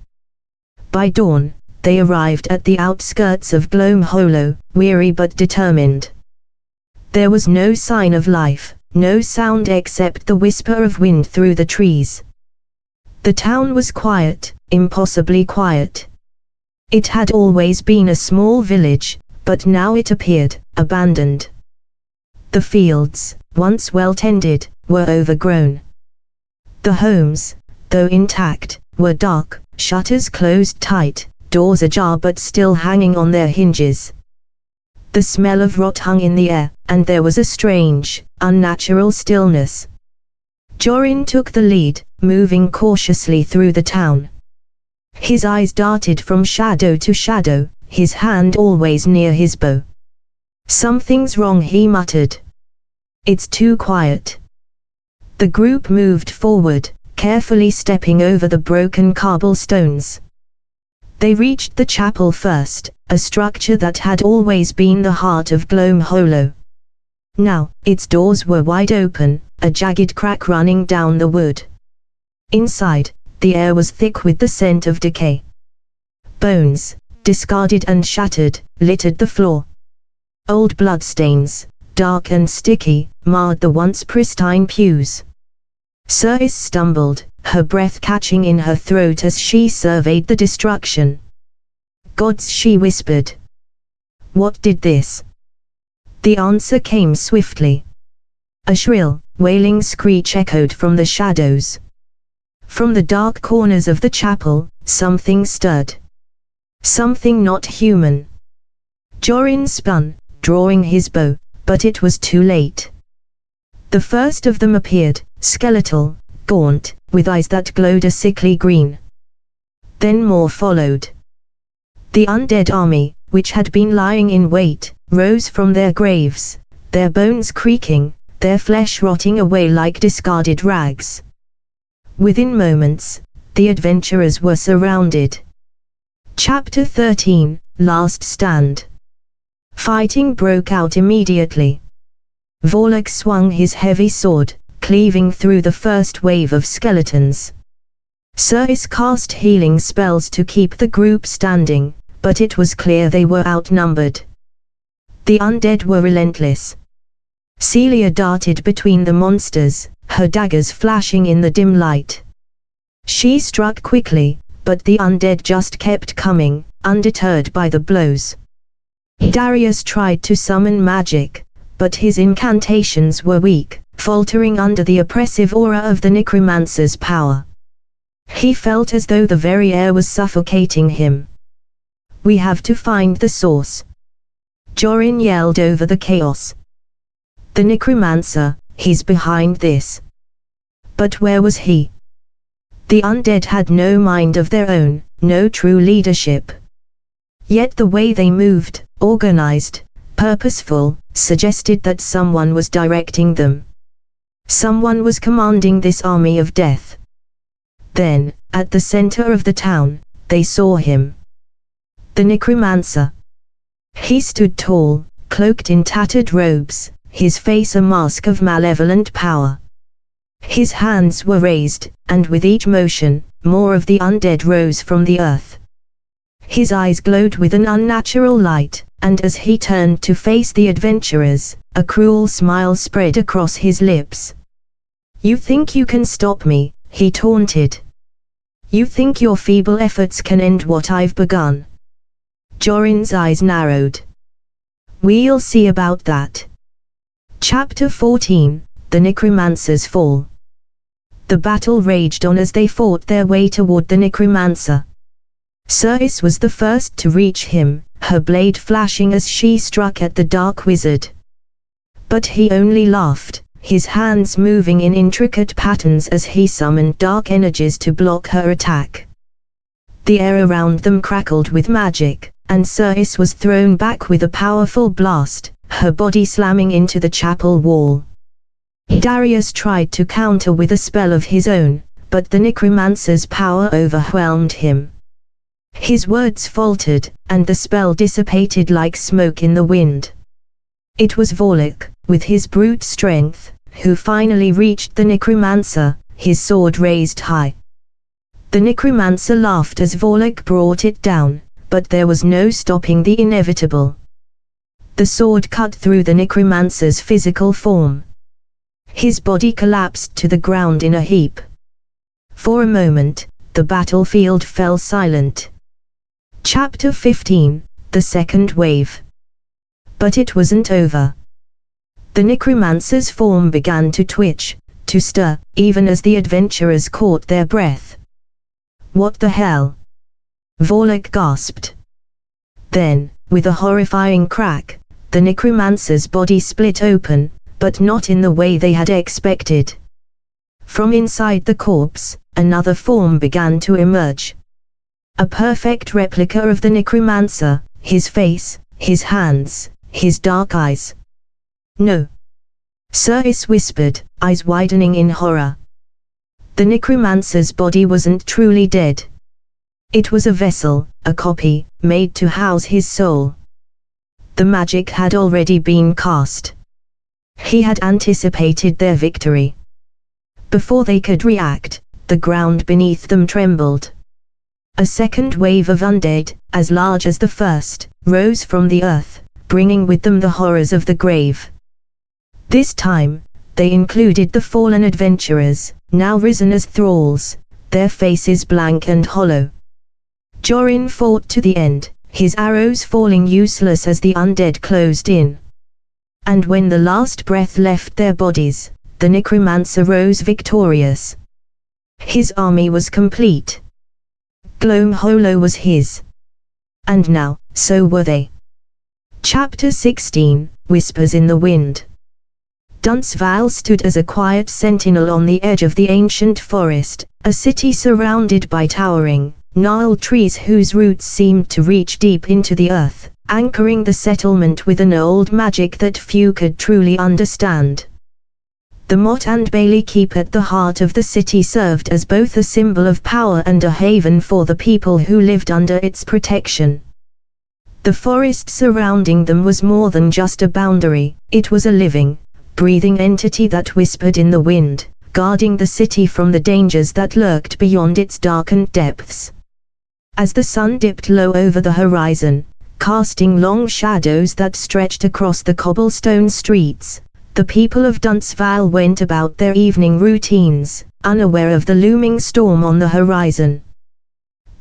By dawn, they arrived at the outskirts of Gloam Hollow, weary but determined. There was no sign of life, no sound except the whisper of wind through the trees. The town was quiet, impossibly quiet. It had always been a small village, but now it appeared abandoned. The fields, once well tended, were overgrown. The homes, though intact, were dark, shutters closed tight, doors ajar but still hanging on their hinges. The smell of rot hung in the air, and there was a strange, unnatural stillness. Jorin took the lead, moving cautiously through the town. His eyes darted from shadow to shadow, his hand always near his bow. "Something's wrong," he muttered. "It's too quiet." The group moved forward, carefully stepping over the broken cobblestones. They reached the chapel first, a structure that had always been the heart of Gloam Hollow. Now, its doors were wide open, a jagged crack running down the wood. Inside, the air was thick with the scent of decay. Bones, discarded and shattered, littered the floor. Old bloodstains, dark and sticky, marred the once pristine pews. Ceres stumbled, her breath catching in her throat as she surveyed the destruction. "Gods," she whispered. "What did this?" The answer came swiftly. A shrill, wailing screech echoed from the shadows. From the dark corners of the chapel, something stirred. Something not human. Jorin spun, drawing his bow, but it was too late. The first of them appeared, skeletal, gaunt, with eyes that glowed a sickly green. Then more followed. The undead army, which had been lying in wait, rose from their graves, their bones creaking, their flesh rotting away like discarded rags. Within moments, the adventurers were surrounded. Chapter 13, Last Stand. Fighting broke out immediately. Vorlok swung his heavy sword, cleaving through the first wave of skeletons. Ceres cast healing spells to keep the group standing, but it was clear they were outnumbered. The undead were relentless. Celia darted between the monsters, her daggers flashing in the dim light. She struck quickly, but the undead just kept coming, undeterred by the blows. Darius tried to summon magic, but his incantations were weak, faltering under the oppressive aura of the Necromancer's power. He felt as though the very air was suffocating him. "We have to find the source," Jorin yelled over the chaos. "The Necromancer, he's behind this." But where was he? The undead had no mind of their own, no true leadership. Yet the way they moved, organized, purposeful, suggested that someone was directing them. Someone was commanding this army of death. Then, at the center of the town, they saw him. The Necromancer. He stood tall, cloaked in tattered robes, his face a mask of malevolent power. His hands were raised, and with each motion, more of the undead rose from the earth. His eyes glowed with an unnatural light, and as he turned to face the adventurers, a cruel smile spread across his lips. "You think you can stop me," he taunted. "You think your feeble efforts can end what I've begun?" Jorin's eyes narrowed. "We'll see about that." Chapter 14, The Necromancer's Fall. The battle raged on as they fought their way toward the Necromancer. Ceres was the first to reach him, her blade flashing as she struck at the dark wizard. But he only laughed, his hands moving in intricate patterns as he summoned dark energies to block her attack. The air around them crackled with magic, and Ceres was thrown back with a powerful blast, her body slamming into the chapel wall. Darius tried to counter with a spell of his own, but the Necromancer's power overwhelmed him. His words faltered, and the spell dissipated like smoke in the wind. It was Vorlok, with his brute strength, who finally reached the Necromancer, his sword raised high. The Necromancer laughed as Vorlok brought it down, but there was no stopping the inevitable. The sword cut through the Necromancer's physical form. His body collapsed to the ground in a heap. For a moment, the battlefield fell silent. Chapter 15, The Second Wave. But it wasn't over. The Necromancer's form began to twitch, to stir, even as the adventurers caught their breath. "What the hell?" Vorlok gasped. Then, with a horrifying crack, the Necromancer's body split open, but not in the way they had expected. From inside the corpse, another form began to emerge. A perfect replica of the Necromancer, his face, his hands, his dark eyes. "No!" Ceres whispered, eyes widening in horror. The Necromancer's body wasn't truly dead. It was a vessel, a copy, made to house his soul. The magic had already been cast. He had anticipated their victory. Before they could react, the ground beneath them trembled. A second wave of undead, as large as the first, rose from the earth, bringing with them the horrors of the grave. This time, they included the fallen adventurers, now risen as thralls, their faces blank and hollow. Jorin fought to the end, his arrows falling useless as the undead closed in. And when the last breath left their bodies, the Necromancer rose victorious. His army was complete. Gloomhollow was his. And now, so were they. Chapter 16, Whispers in the Wind. Duntsval stood as a quiet sentinel on the edge of the ancient forest, a city surrounded by towering, gnarled trees whose roots seemed to reach deep into the earth, anchoring the settlement with an old magic that few could truly understand. The Motte and Bailey Keep at the heart of the city served as both a symbol of power and a haven for the people who lived under its protection. The forest surrounding them was more than just a boundary, it was a living, breathing entity that whispered in the wind, guarding the city from the dangers that lurked beyond its darkened depths. As the sun dipped low over the horizon, casting long shadows that stretched across the cobblestone streets, the people of Duntsval went about their evening routines, unaware of the looming storm on the horizon.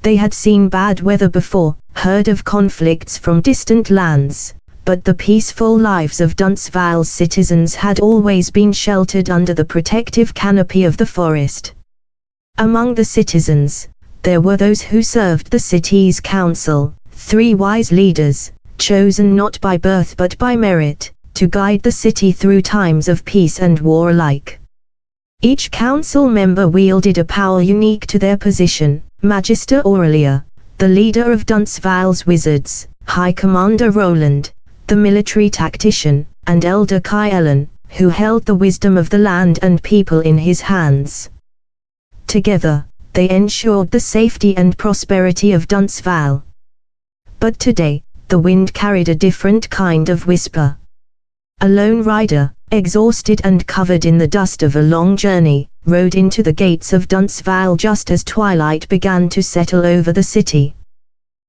They had seen bad weather before, heard of conflicts from distant lands, but the peaceful lives of Duntsval's citizens had always been sheltered under the protective canopy of the forest. Among the citizens, there were those who served the city's council, 3 wise leaders, chosen not by birth but by merit, to guide the city through times of peace and war alike. Each council member wielded a power unique to their position: Magister Aurelia, the leader of Duntsval's wizards; High Commander Roland, the military tactician; and Elder Kyellen, who held the wisdom of the land and people in his hands. Together, they ensured the safety and prosperity of Duntsval. But today, the wind carried a different kind of whisper. A lone rider, exhausted and covered in the dust of a long journey, rode into the gates of Duntsval just as twilight began to settle over the city.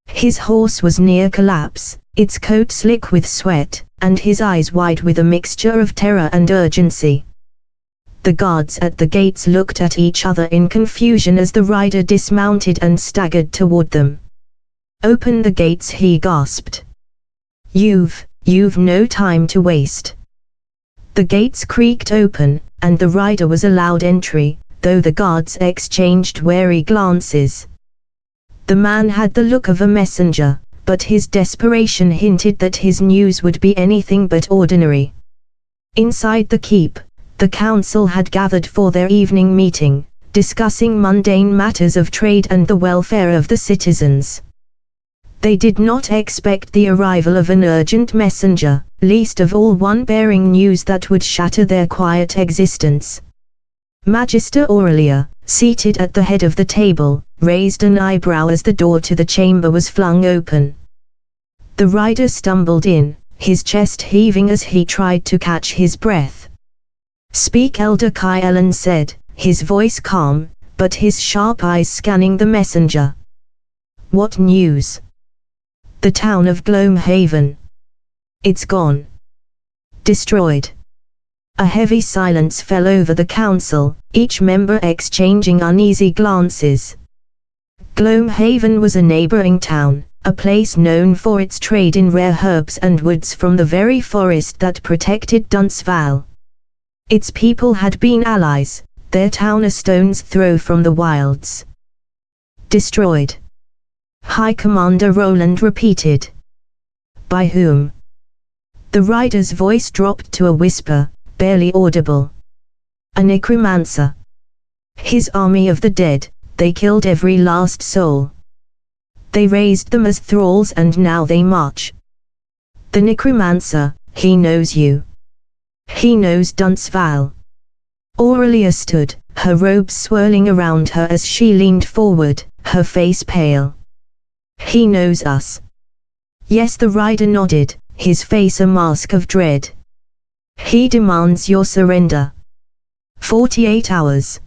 His horse was near collapse, its coat slick with sweat, and his eyes wide with a mixture of terror and urgency. The guards at the gates looked at each other in confusion as the rider dismounted and staggered toward them. "Open the gates," he gasped. You've no time to waste." The gates creaked open, and the rider was allowed entry, though the guards exchanged wary glances. The man had the look of a messenger, but his desperation hinted that his news would be anything but ordinary. Inside the keep, the council had gathered for their evening meeting, discussing mundane matters of trade and the welfare of the citizens. They did not expect the arrival of an urgent messenger, least of all one bearing news that would shatter their quiet existence. Magister Aurelia, seated at the head of the table, raised an eyebrow as the door to the chamber was flung open. The rider stumbled in, his chest heaving as he tried to catch his breath. "Speak," Elder Kyellen said, his voice calm, but his sharp eyes scanning the messenger. "What news?" "The town of Gloomhaven. It's gone. Destroyed." A heavy silence fell over the council, each member exchanging uneasy glances. Gloomhaven was a neighboring town, a place known for its trade in rare herbs and woods from the very forest that protected Duntsval. Its people had been allies, their town a stone's throw from the wilds. "Destroyed," High Commander Roland repeated. "By whom?" The rider's voice dropped to a whisper, barely audible. "A necromancer. His army of the dead, they killed every last soul. They raised them as thralls and now they march. The necromancer, he knows you. He knows Duntsval." Aurelia stood, her robes swirling around her as she leaned forward, her face pale. "He knows us." "Yes," the rider nodded, his face a mask of dread. "He demands your surrender. 48 hours.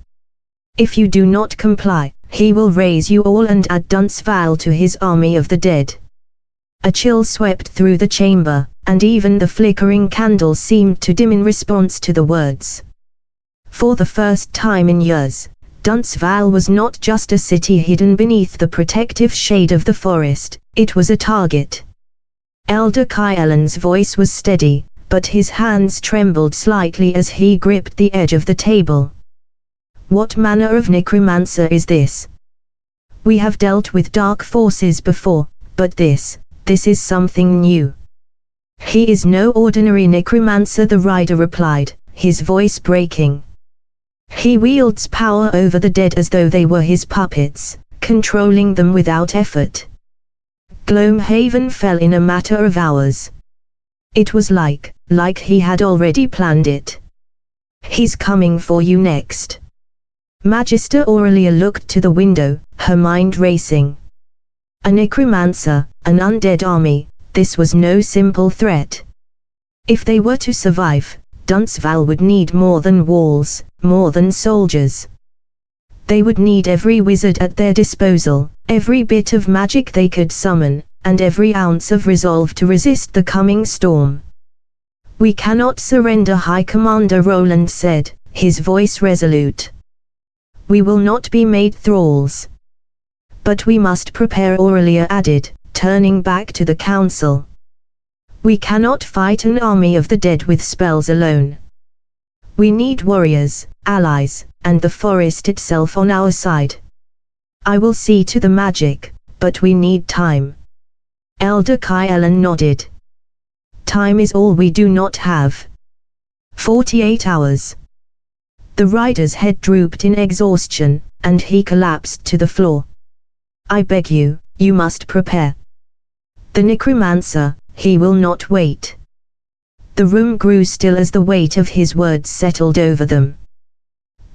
If you do not comply, he will raise you all and add Dunsval to his army of the dead. A chill swept through the chamber, and even the flickering candles seemed to dim in response to the words. For the first time in years, Dunsval was not just a city hidden beneath the protective shade of the forest, it was a target. Elder Kyellen's voice was steady, but his hands trembled slightly as he gripped the edge of the table. What manner of necromancer is this? We have dealt with dark forces before, but this is something new. He is no ordinary necromancer, the rider replied, his voice breaking. He wields power over the dead as though they were his puppets, controlling them without effort. Gloomhaven fell in a matter of hours. It was like he had already planned it. He's coming for you next. Magister Aurelia looked to the window, her mind racing. A necromancer, an undead army, this was no simple threat. If they were to survive, Dunsval would need more than walls, more than soldiers. They would need every wizard at their disposal, every bit of magic they could summon, and every ounce of resolve to resist the coming storm. We cannot surrender, High Commander Roland said, his voice resolute. We will not be made thralls. But we must prepare, Aurelia added, turning back to the council. We cannot fight an army of the dead with spells alone. We need warriors, allies, and the forest itself on our side. I will see to the magic, but we need time. Elder Kyellen nodded. Time is all we do not have. 48 hours. The rider's head drooped in exhaustion, and he collapsed to the floor. I beg you, you must prepare. The necromancer, he will not wait. The room grew still as the weight of his words settled over them.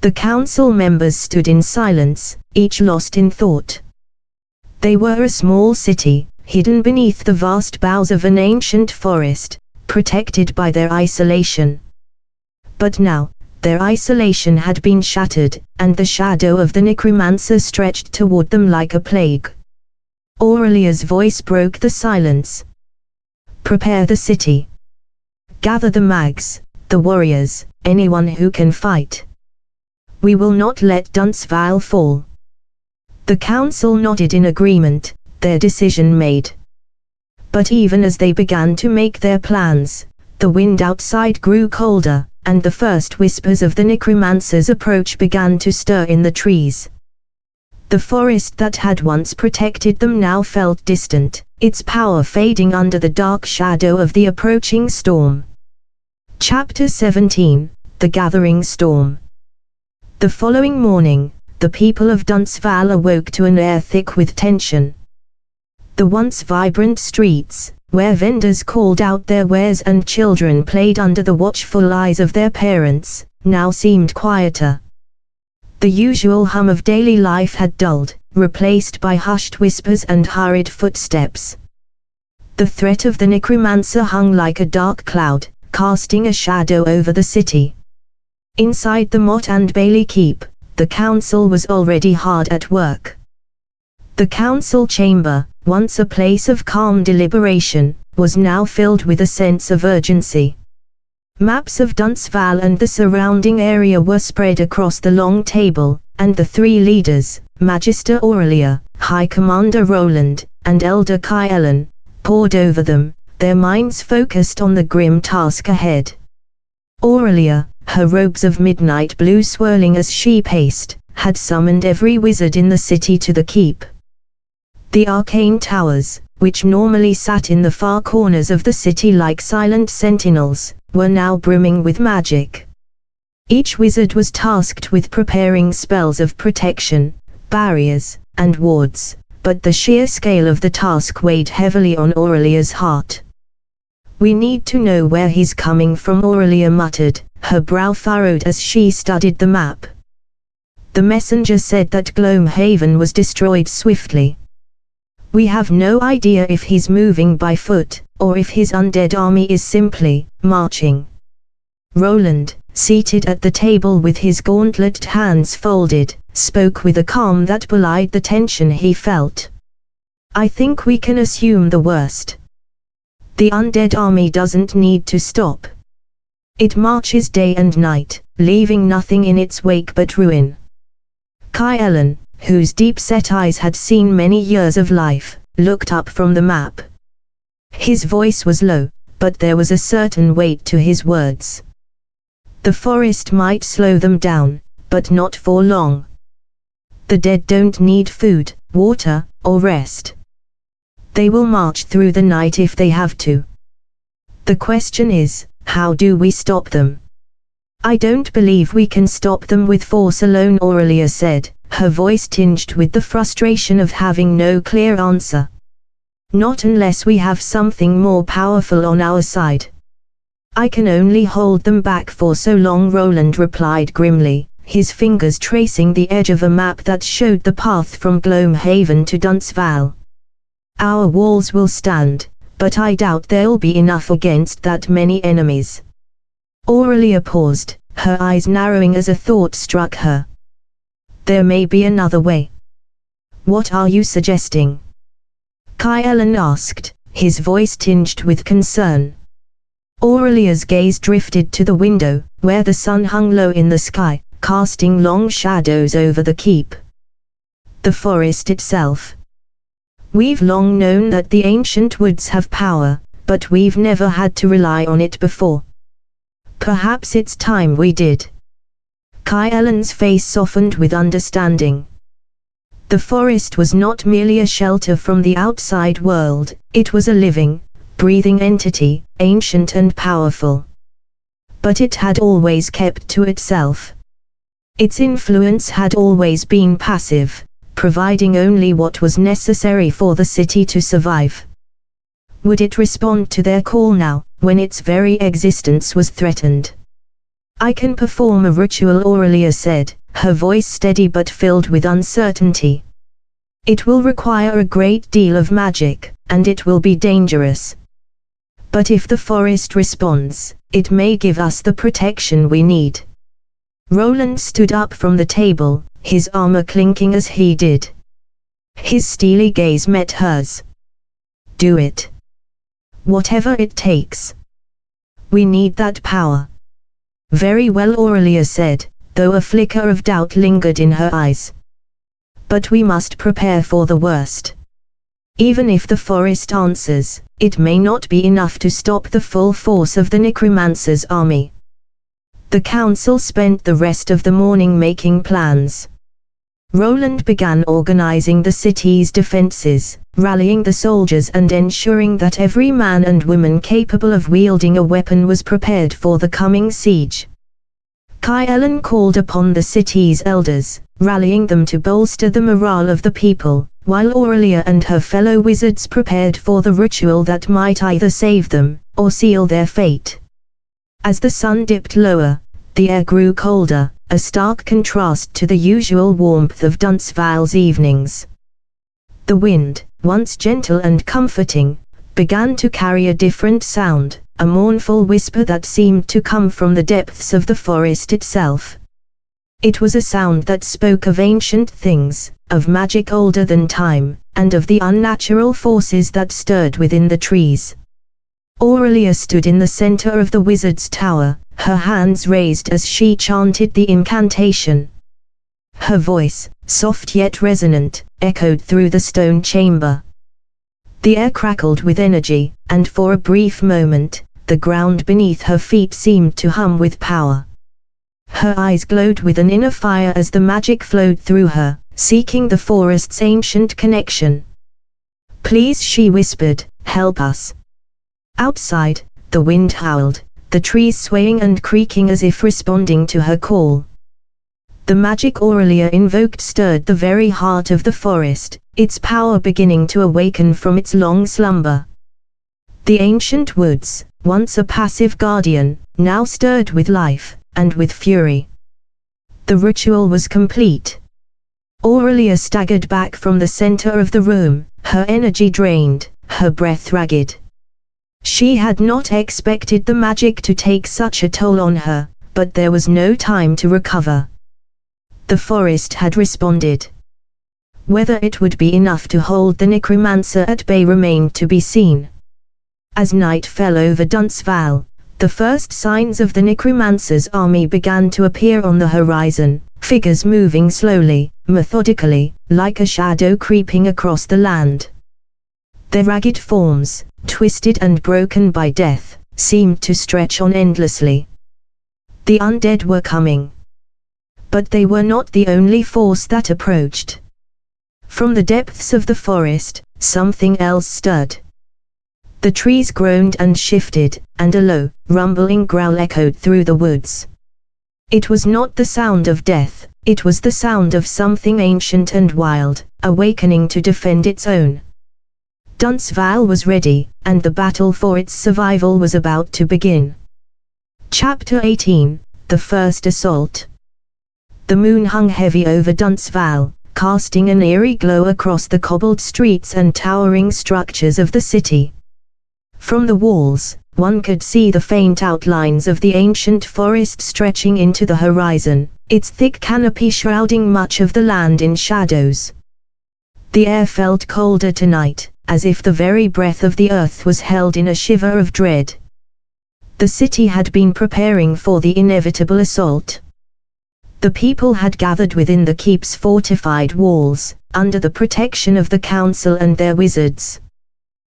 The council members stood in silence, each lost in thought. They were a small city, hidden beneath the vast boughs of an ancient forest, protected by their isolation. But now, their isolation had been shattered, and the shadow of the necromancer stretched toward them like a plague. Aurelia's voice broke the silence. Prepare the city. Gather the mags, the warriors, anyone who can fight. We will not let Dunsval fall. The council nodded in agreement, their decision made. But even as they began to make their plans, the wind outside grew colder, and the first whispers of the necromancer's approach began to stir in the trees. The forest that had once protected them now felt distant, its power fading under the dark shadow of the approaching storm. Chapter 17, The Gathering Storm. The following morning, the people of Dunsval awoke to an air thick with tension. The once vibrant streets, where vendors called out their wares and children played under the watchful eyes of their parents, now seemed quieter. The usual hum of daily life had dulled, replaced by hushed whispers and hurried footsteps. The threat of the necromancer hung like a dark cloud, casting a shadow over the city. Inside the Motte and Bailey Keep, the council was already hard at work. The council chamber, once a place of calm deliberation, was now filled with a sense of urgency. Maps of Dunsval and the surrounding area were spread across the long table, and the three leaders, Magister Aurelia, High Commander Roland, and Elder Kyellen, pored over them, their minds focused on the grim task ahead. Aurelia, her robes of midnight blue swirling as she paced, had summoned every wizard in the city to the keep. The arcane towers, which normally sat in the far corners of the city like silent sentinels, were now brimming with magic. Each wizard was tasked with preparing spells of protection, barriers, and wards, but the sheer scale of the task weighed heavily on Aurelia's heart. We need to know where he's coming from, Aurelia muttered, her brow furrowed as she studied the map. The messenger said that Gloomhaven was destroyed swiftly. We have no idea if he's moving by foot, or if his undead army is simply marching. Roland, seated at the table with his gauntleted hands folded, spoke with a calm that belied the tension he felt. I think we can assume the worst. The undead army doesn't need to stop. It marches day and night, leaving nothing in its wake but ruin. Kyellen, whose deep-set eyes had seen many years of life, looked up from the map. His voice was low, but there was a certain weight to his words. The forest might slow them down, but not for long. The dead don't need food, water, or rest. They will march through the night if they have to. The question is, how do we stop them? I don't believe we can stop them with force alone, Aurelia said, her voice tinged with the frustration of having no clear answer. Not unless we have something more powerful on our side. I can only hold them back for so long, Roland replied grimly, his fingers tracing the edge of a map that showed the path from Gloomhaven to Duntsval. Our walls will stand, but I doubt there'll be enough against that many enemies. Aurelia paused, her eyes narrowing as a thought struck her. There may be another way. What are you suggesting? Kyellen asked, his voice tinged with concern. Aurelia's gaze drifted to the window, where the sun hung low in the sky, casting long shadows over the keep. The forest itself. We've long known that the ancient woods have power, but we've never had to rely on it before. Perhaps it's time we did. Kyellen's face softened with understanding. The forest was not merely a shelter from the outside world, it was a living, breathing entity, ancient and powerful. But it had always kept to itself. Its influence had always been passive, providing only what was necessary for the city to survive. Would it respond to their call now, when its very existence was threatened? I can perform a ritual, Aurelia said, her voice steady but filled with uncertainty. It will require a great deal of magic, and it will be dangerous. But if the forest responds, it may give us the protection we need. Roland stood up from the table, his armor clinking as he did. His steely gaze met hers. Do it. Whatever it takes. We need that power. Very well, Aurelia said, though a flicker of doubt lingered in her eyes. But we must prepare for the worst. Even if the forest answers, it may not be enough to stop the full force of the Necromancer's army. The council spent the rest of the morning making plans. Roland began organizing the city's defenses, rallying the soldiers and ensuring that every man and woman capable of wielding a weapon was prepared for the coming siege. Kyellen called upon the city's elders, rallying them to bolster the morale of the people, while Aurelia and her fellow wizards prepared for the ritual that might either save them, or seal their fate. As the sun dipped lower, the air grew colder, a stark contrast to the usual warmth of Duntsval's evenings. The wind, once gentle and comforting, began to carry a different sound, a mournful whisper that seemed to come from the depths of the forest itself. It was a sound that spoke of ancient things, of magic older than time, and of the unnatural forces that stirred within the trees. Aurelia stood in the center of the wizard's tower, her hands raised as she chanted the incantation. Her voice, soft yet resonant, echoed through the stone chamber. The air crackled with energy, and for a brief moment, the ground beneath her feet seemed to hum with power. Her eyes glowed with an inner fire as the magic flowed through her, seeking the forest's ancient connection. Please, she whispered, help us. Outside, the wind howled, the trees swaying and creaking as if responding to her call. The magic Aurelia invoked stirred the very heart of the forest, its power beginning to awaken from its long slumber. The ancient woods, once a passive guardian, now stirred with life, and with fury. The ritual was complete. Aurelia staggered back from the center of the room, her energy drained, her breath ragged. She had not expected the magic to take such a toll on her, but there was no time to recover. the forest had responded. Whether it would be enough to hold the Necromancer at bay remained to be seen. As night fell over Duntsval, the first signs of the Necromancer's army began to appear on the horizon, figures moving slowly, methodically, like a shadow creeping across the land. Their ragged forms, twisted and broken by death, seemed to stretch on endlessly. The undead were coming. But they were not the only force that approached. From the depths of the forest, something else stirred. The trees groaned and shifted, and a low, rumbling growl echoed through the woods. It was not the sound of death, it was the sound of something ancient and wild, awakening to defend its own. Duntsval was ready, and the battle for its survival was about to begin. Chapter 18, The First Assault. The moon hung heavy over Duntsval, casting an eerie glow across the cobbled streets and towering structures of the city. From the walls, one could see the faint outlines of the ancient forest stretching into the horizon, its thick canopy shrouding much of the land in shadows. The air felt colder tonight, as if the very breath of the earth was held in a shiver of dread. The city had been preparing for the inevitable assault. The people had gathered within the keep's fortified walls, under the protection of the council and their wizards.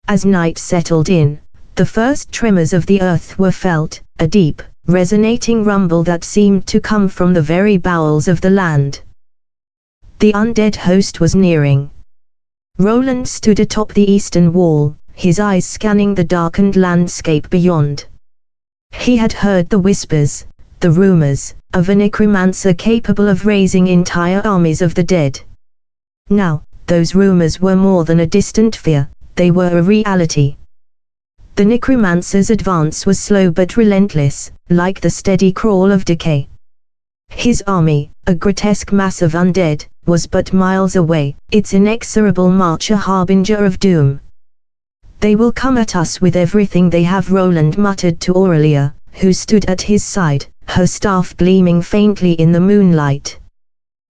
As night settled in, the first tremors of the earth were felt, a deep, resonating rumble that seemed to come from the very bowels of the land. The undead host was nearing. Roland stood atop the eastern wall, his eyes scanning the darkened landscape beyond. He had heard the whispers, the rumors, of a necromancer capable of raising entire armies of the dead. Now, those rumors were more than a distant fear, they were a reality. The necromancer's advance was slow but relentless, like the steady crawl of decay. His army, a grotesque mass of undead, was but miles away, its inexorable march a harbinger of doom. "They will come at us with everything they have," Roland muttered to Aurelia, who stood at his side, her staff gleaming faintly in the moonlight.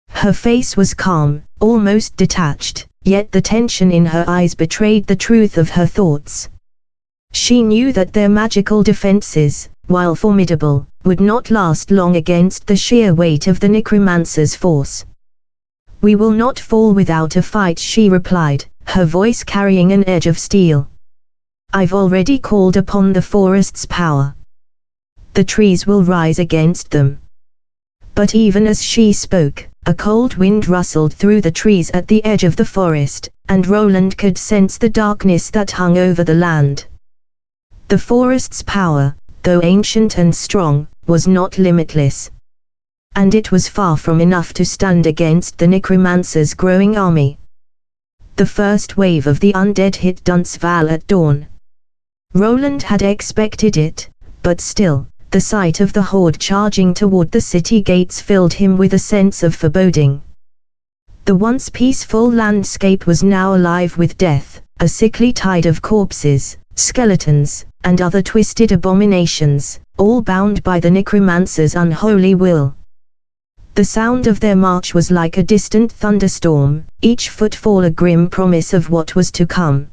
Her face was calm, almost detached, yet the tension in her eyes betrayed the truth of her thoughts. She knew that their magical defenses, while formidable, would not last long against the sheer weight of the necromancer's force. "We will not fall without a fight," she replied, her voice carrying an edge of steel. "I've already called upon the forest's power. The trees will rise against them." But even as she spoke, a cold wind rustled through the trees at the edge of the forest, and Roland could sense the darkness that hung over the land. The forest's power, though ancient and strong, was not limitless. And it was far from enough to stand against the necromancer's growing army. The first wave of the undead hit Duntsval at dawn. Roland had expected it, but still, the sight of the horde charging toward the city gates filled him with a sense of foreboding. The once peaceful landscape was now alive with death, a sickly tide of corpses, skeletons, and other twisted abominations, all bound by the necromancer's unholy will. The sound of their march was like a distant thunderstorm, each footfall a grim promise of what was to come.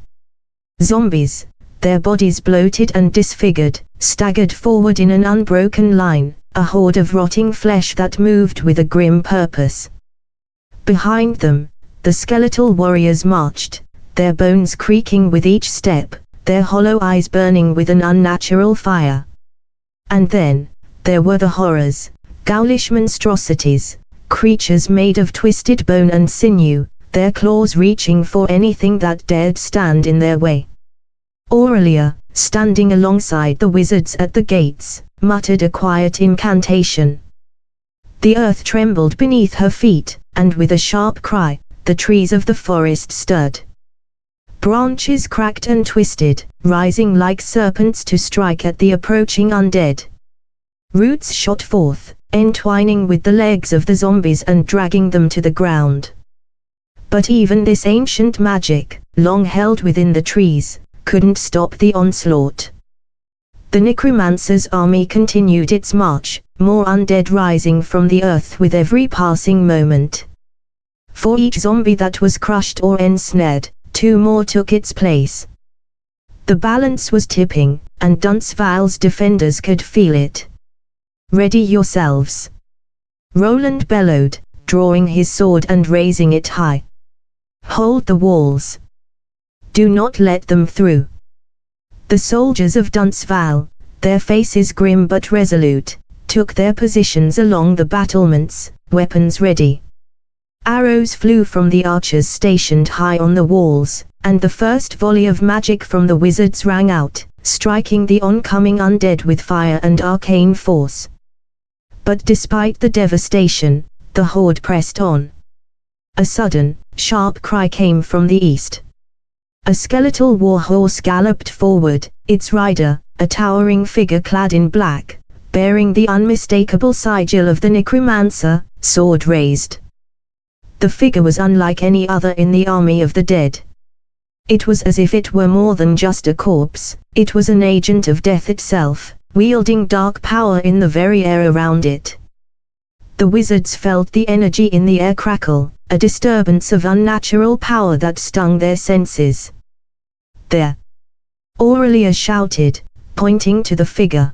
Zombies, their bodies bloated and disfigured, staggered forward in an unbroken line, a horde of rotting flesh that moved with a grim purpose. Behind them, the skeletal warriors marched, their bones creaking with each step, their hollow eyes burning with an unnatural fire. And then, there were the horrors, ghoulish monstrosities, creatures made of twisted bone and sinew, their claws reaching for anything that dared stand in their way. Aurelia, standing alongside the wizards at the gates, muttered a quiet incantation. The earth trembled beneath her feet, and with a sharp cry, the trees of the forest stirred. Branches cracked and twisted, rising like serpents to strike at the approaching undead. Roots shot forth, entwining with the legs of the zombies and dragging them to the ground. But even this ancient magic, long held within the trees, couldn't stop the onslaught. The necromancer's army continued its march, more undead rising from the earth with every passing moment. For each zombie that was crushed or ensnared, 2 more took its place. The balance was tipping, and Dunsval's defenders could feel it. "Ready yourselves," Roland bellowed, drawing his sword and raising it high. "Hold the walls. Do not let them through." The soldiers of Dunsval, their faces grim but resolute, took their positions along the battlements, weapons ready. Arrows flew from the archers stationed high on the walls, and the first volley of magic from the wizards rang out, striking the oncoming undead with fire and arcane force. But despite the devastation, the horde pressed on. A sudden, sharp cry came from the east. A skeletal warhorse galloped forward, its rider, a towering figure clad in black, bearing the unmistakable sigil of the Necromancer, sword raised. The figure was unlike any other in the army of the dead. It was as if it were more than just a corpse, it was an agent of death itself, wielding dark power in the very air around it. The wizards felt the energy in the air crackle, a disturbance of unnatural power that stung their senses. "There!" Aurelia shouted, pointing to the figure.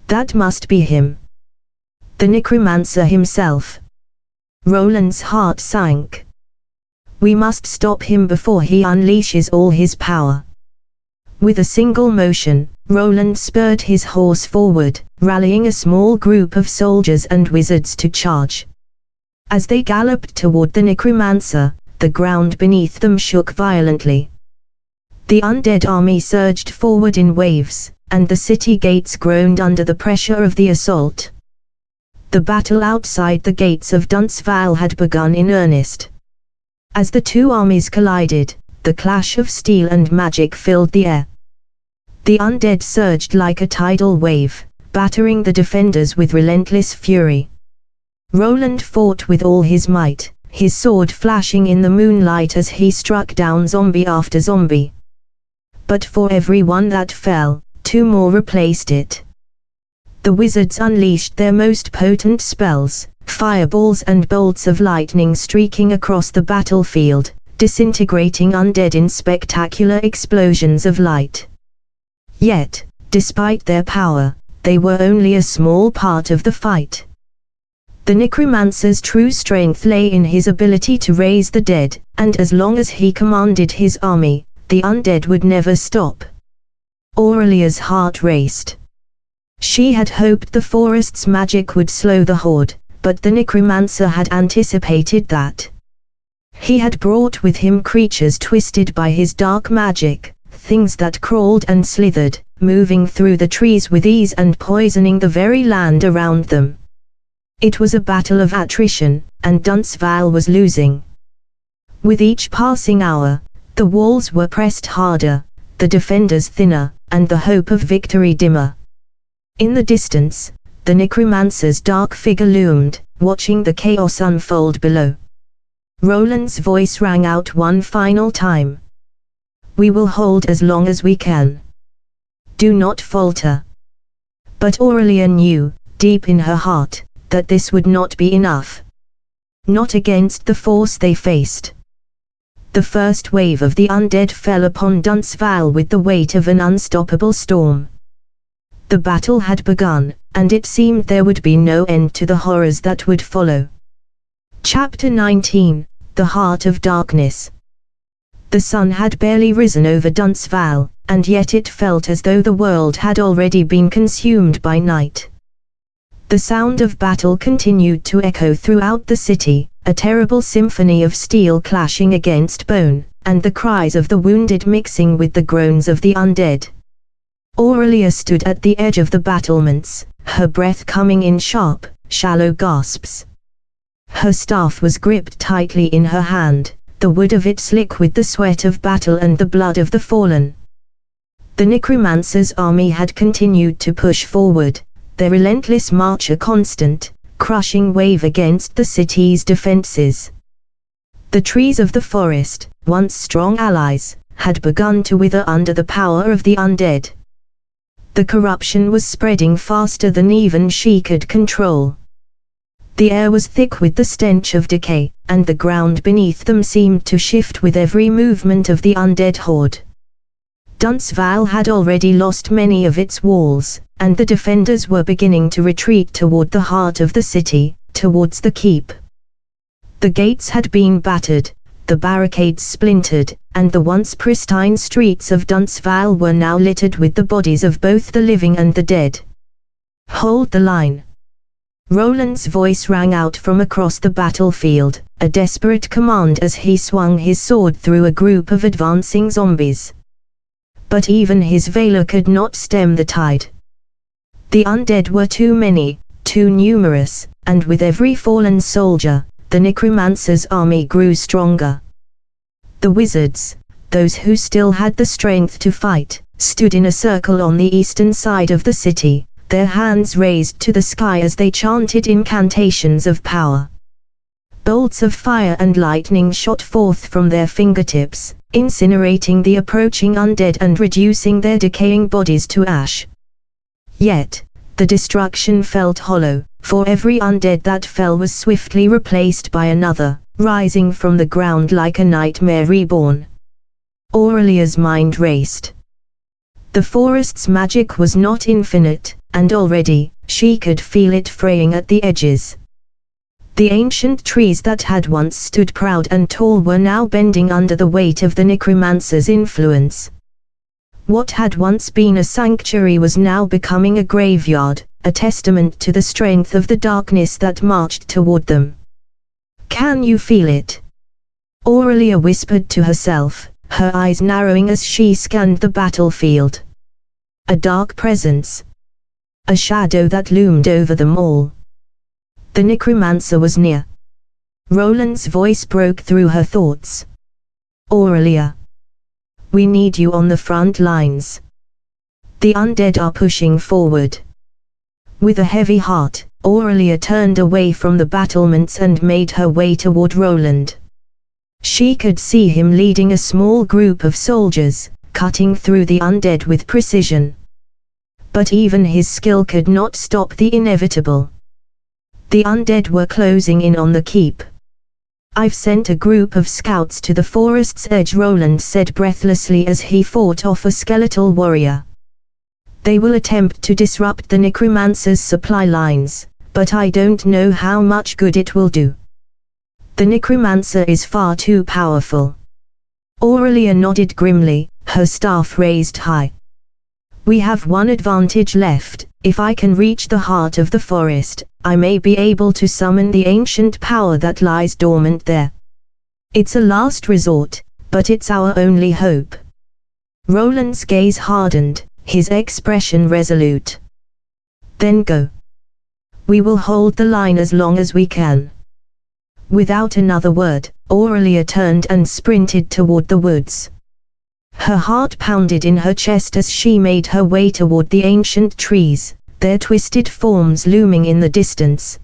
"That must be him. The Necromancer himself." Roland's heart sank. "We must stop him before he unleashes all his power." With a single motion, Roland spurred his horse forward, rallying a small group of soldiers and wizards to charge. As they galloped toward the Necromancer, the ground beneath them shook violently. The undead army surged forward in waves, and the city gates groaned under the pressure of the assault. The battle outside the gates of Dunsval had begun in earnest. As the 2 armies collided, the clash of steel and magic filled the air. The undead surged like a tidal wave, battering the defenders with relentless fury. Roland fought with all his might, his sword flashing in the moonlight as he struck down zombie after zombie. But for every one that fell, 2 more replaced it. The wizards unleashed their most potent spells, fireballs and bolts of lightning streaking across the battlefield, disintegrating undead in spectacular explosions of light. Yet, despite their power, they were only a small part of the fight. The Necromancer's true strength lay in his ability to raise the dead, and as long as he commanded his army, the undead would never stop. Aurelia's heart raced. She had hoped the forest's magic would slow the horde, but the Necromancer had anticipated that. He had brought with him creatures twisted by his dark magic, things that crawled and slithered, moving through the trees with ease and poisoning the very land around them. It was a battle of attrition, and Dunsval was losing. With each passing hour, the walls were pressed harder, the defenders thinner, and the hope of victory dimmer. In the distance, the Necromancer's dark figure loomed, watching the chaos unfold below. Roland's voice rang out one final time. "We will hold as long as we can. Do not falter." But Aurelia knew, deep in her heart, that this would not be enough. Not against the force they faced. The first wave of the undead fell upon Dunsval with the weight of an unstoppable storm. The battle had begun, and it seemed there would be no end to the horrors that would follow. Chapter 19, The Heart of Darkness. The sun had barely risen over Dunsval, and yet it felt as though the world had already been consumed by night. The sound of battle continued to echo throughout the city, a terrible symphony of steel clashing against bone, and the cries of the wounded mixing with the groans of the undead. Aurelia stood at the edge of the battlements, her breath coming in sharp, shallow gasps. Her staff was gripped tightly in her hand, the wood of it slick with the sweat of battle and the blood of the fallen. The Necromancer's army had continued to push forward, their relentless march a constant, crushing wave against the city's defenses. The trees of the forest, once strong allies, had begun to wither under the power of the undead. The corruption was spreading faster than even she could control. The air was thick with the stench of decay, and the ground beneath them seemed to shift with every movement of the undead horde. Duntsvale had already lost many of its walls, and the defenders were beginning to retreat toward the heart of the city, towards the keep. The gates had been battered, the barricades splintered, and the once pristine streets of Duntsvale were now littered with the bodies of both the living and the dead. "Hold the line!" Roland's voice rang out from across the battlefield, a desperate command as he swung his sword through a group of advancing zombies. But even his valor could not stem the tide. The undead were too many, too numerous, and with every fallen soldier, the Necromancer's army grew stronger. The wizards, those who still had the strength to fight, stood in a circle on the eastern side of the city, their hands raised to the sky as they chanted incantations of power. Bolts of fire and lightning shot forth from their fingertips, incinerating the approaching undead and reducing their decaying bodies to ash. Yet, the destruction felt hollow, for every undead that fell was swiftly replaced by another, rising from the ground like a nightmare reborn. Aurelia's mind raced. The forest's magic was not infinite, and already, she could feel it fraying at the edges. The ancient trees that had once stood proud and tall were now bending under the weight of the Necromancer's influence. What had once been a sanctuary was now becoming a graveyard, a testament to the strength of the darkness that marched toward them. "Can you feel it?" Aurelia whispered to herself, her eyes narrowing as she scanned the battlefield. A dark presence. A shadow that loomed over them all. The Necromancer was near. Roland's voice broke through her thoughts. "Aurelia, we need you on the front lines. The undead are pushing forward." With a heavy heart, Aurelia turned away from the battlements and made her way toward Roland. She could see him leading a small group of soldiers, cutting through the undead with precision. But even his skill could not stop the inevitable. The undead were closing in on the keep. "I've sent a group of scouts to the forest's edge," Roland said breathlessly as he fought off a skeletal warrior. "They will attempt to disrupt the Necromancer's supply lines, but I don't know how much good it will do. The Necromancer is far too powerful." Aurelia nodded grimly, her staff raised high. "We have one advantage left. If I can reach the heart of the forest, I may be able to summon the ancient power that lies dormant there. It's a last resort, but it's our only hope." Roland's gaze hardened, his expression resolute. "Then go. We will hold the line as long as we can." Without another word, Aurelia turned and sprinted toward the woods. Her heart pounded in her chest as she made her way toward the ancient trees, their twisted forms looming in the distance.